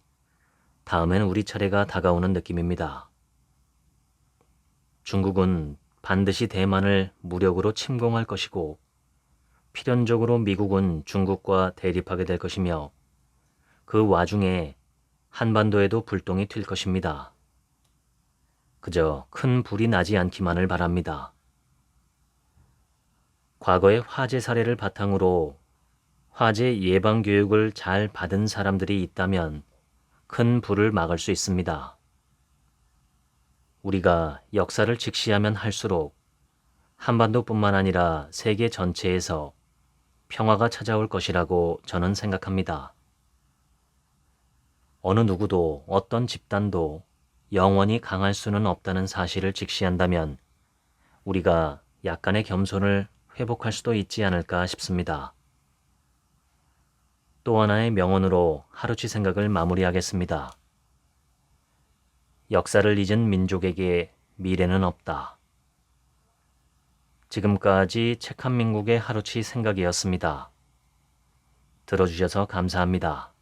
다음엔 우리 차례가 다가오는 느낌입니다. 중국은 반드시 대만을 무력으로 침공할 것이고 필연적으로 미국은 중국과 대립하게 될 것이며 그 와중에 한반도에도 불똥이 튈 것입니다. 그저 큰 불이 나지 않기만을 바랍니다. 과거의 화재 사례를 바탕으로 화재 예방 교육을 잘 받은 사람들이 있다면 큰 불을 막을 수 있습니다. 우리가 역사를 직시하면 할수록 한반도뿐만 아니라 세계 전체에서 평화가 찾아올 것이라고 저는 생각합니다. 어느 누구도 어떤 집단도 영원히 강할 수는 없다는 사실을 직시한다면 우리가 약간의 겸손을 회복할 수도 있지 않을까 싶습니다. 또 하나의 명언으로 하루치 생각을 마무리하겠습니다. 역사를 잊은 민족에게 미래는 없다. 지금까지 책 한 민국의 하루치 생각이었습니다. 들어주셔서 감사합니다.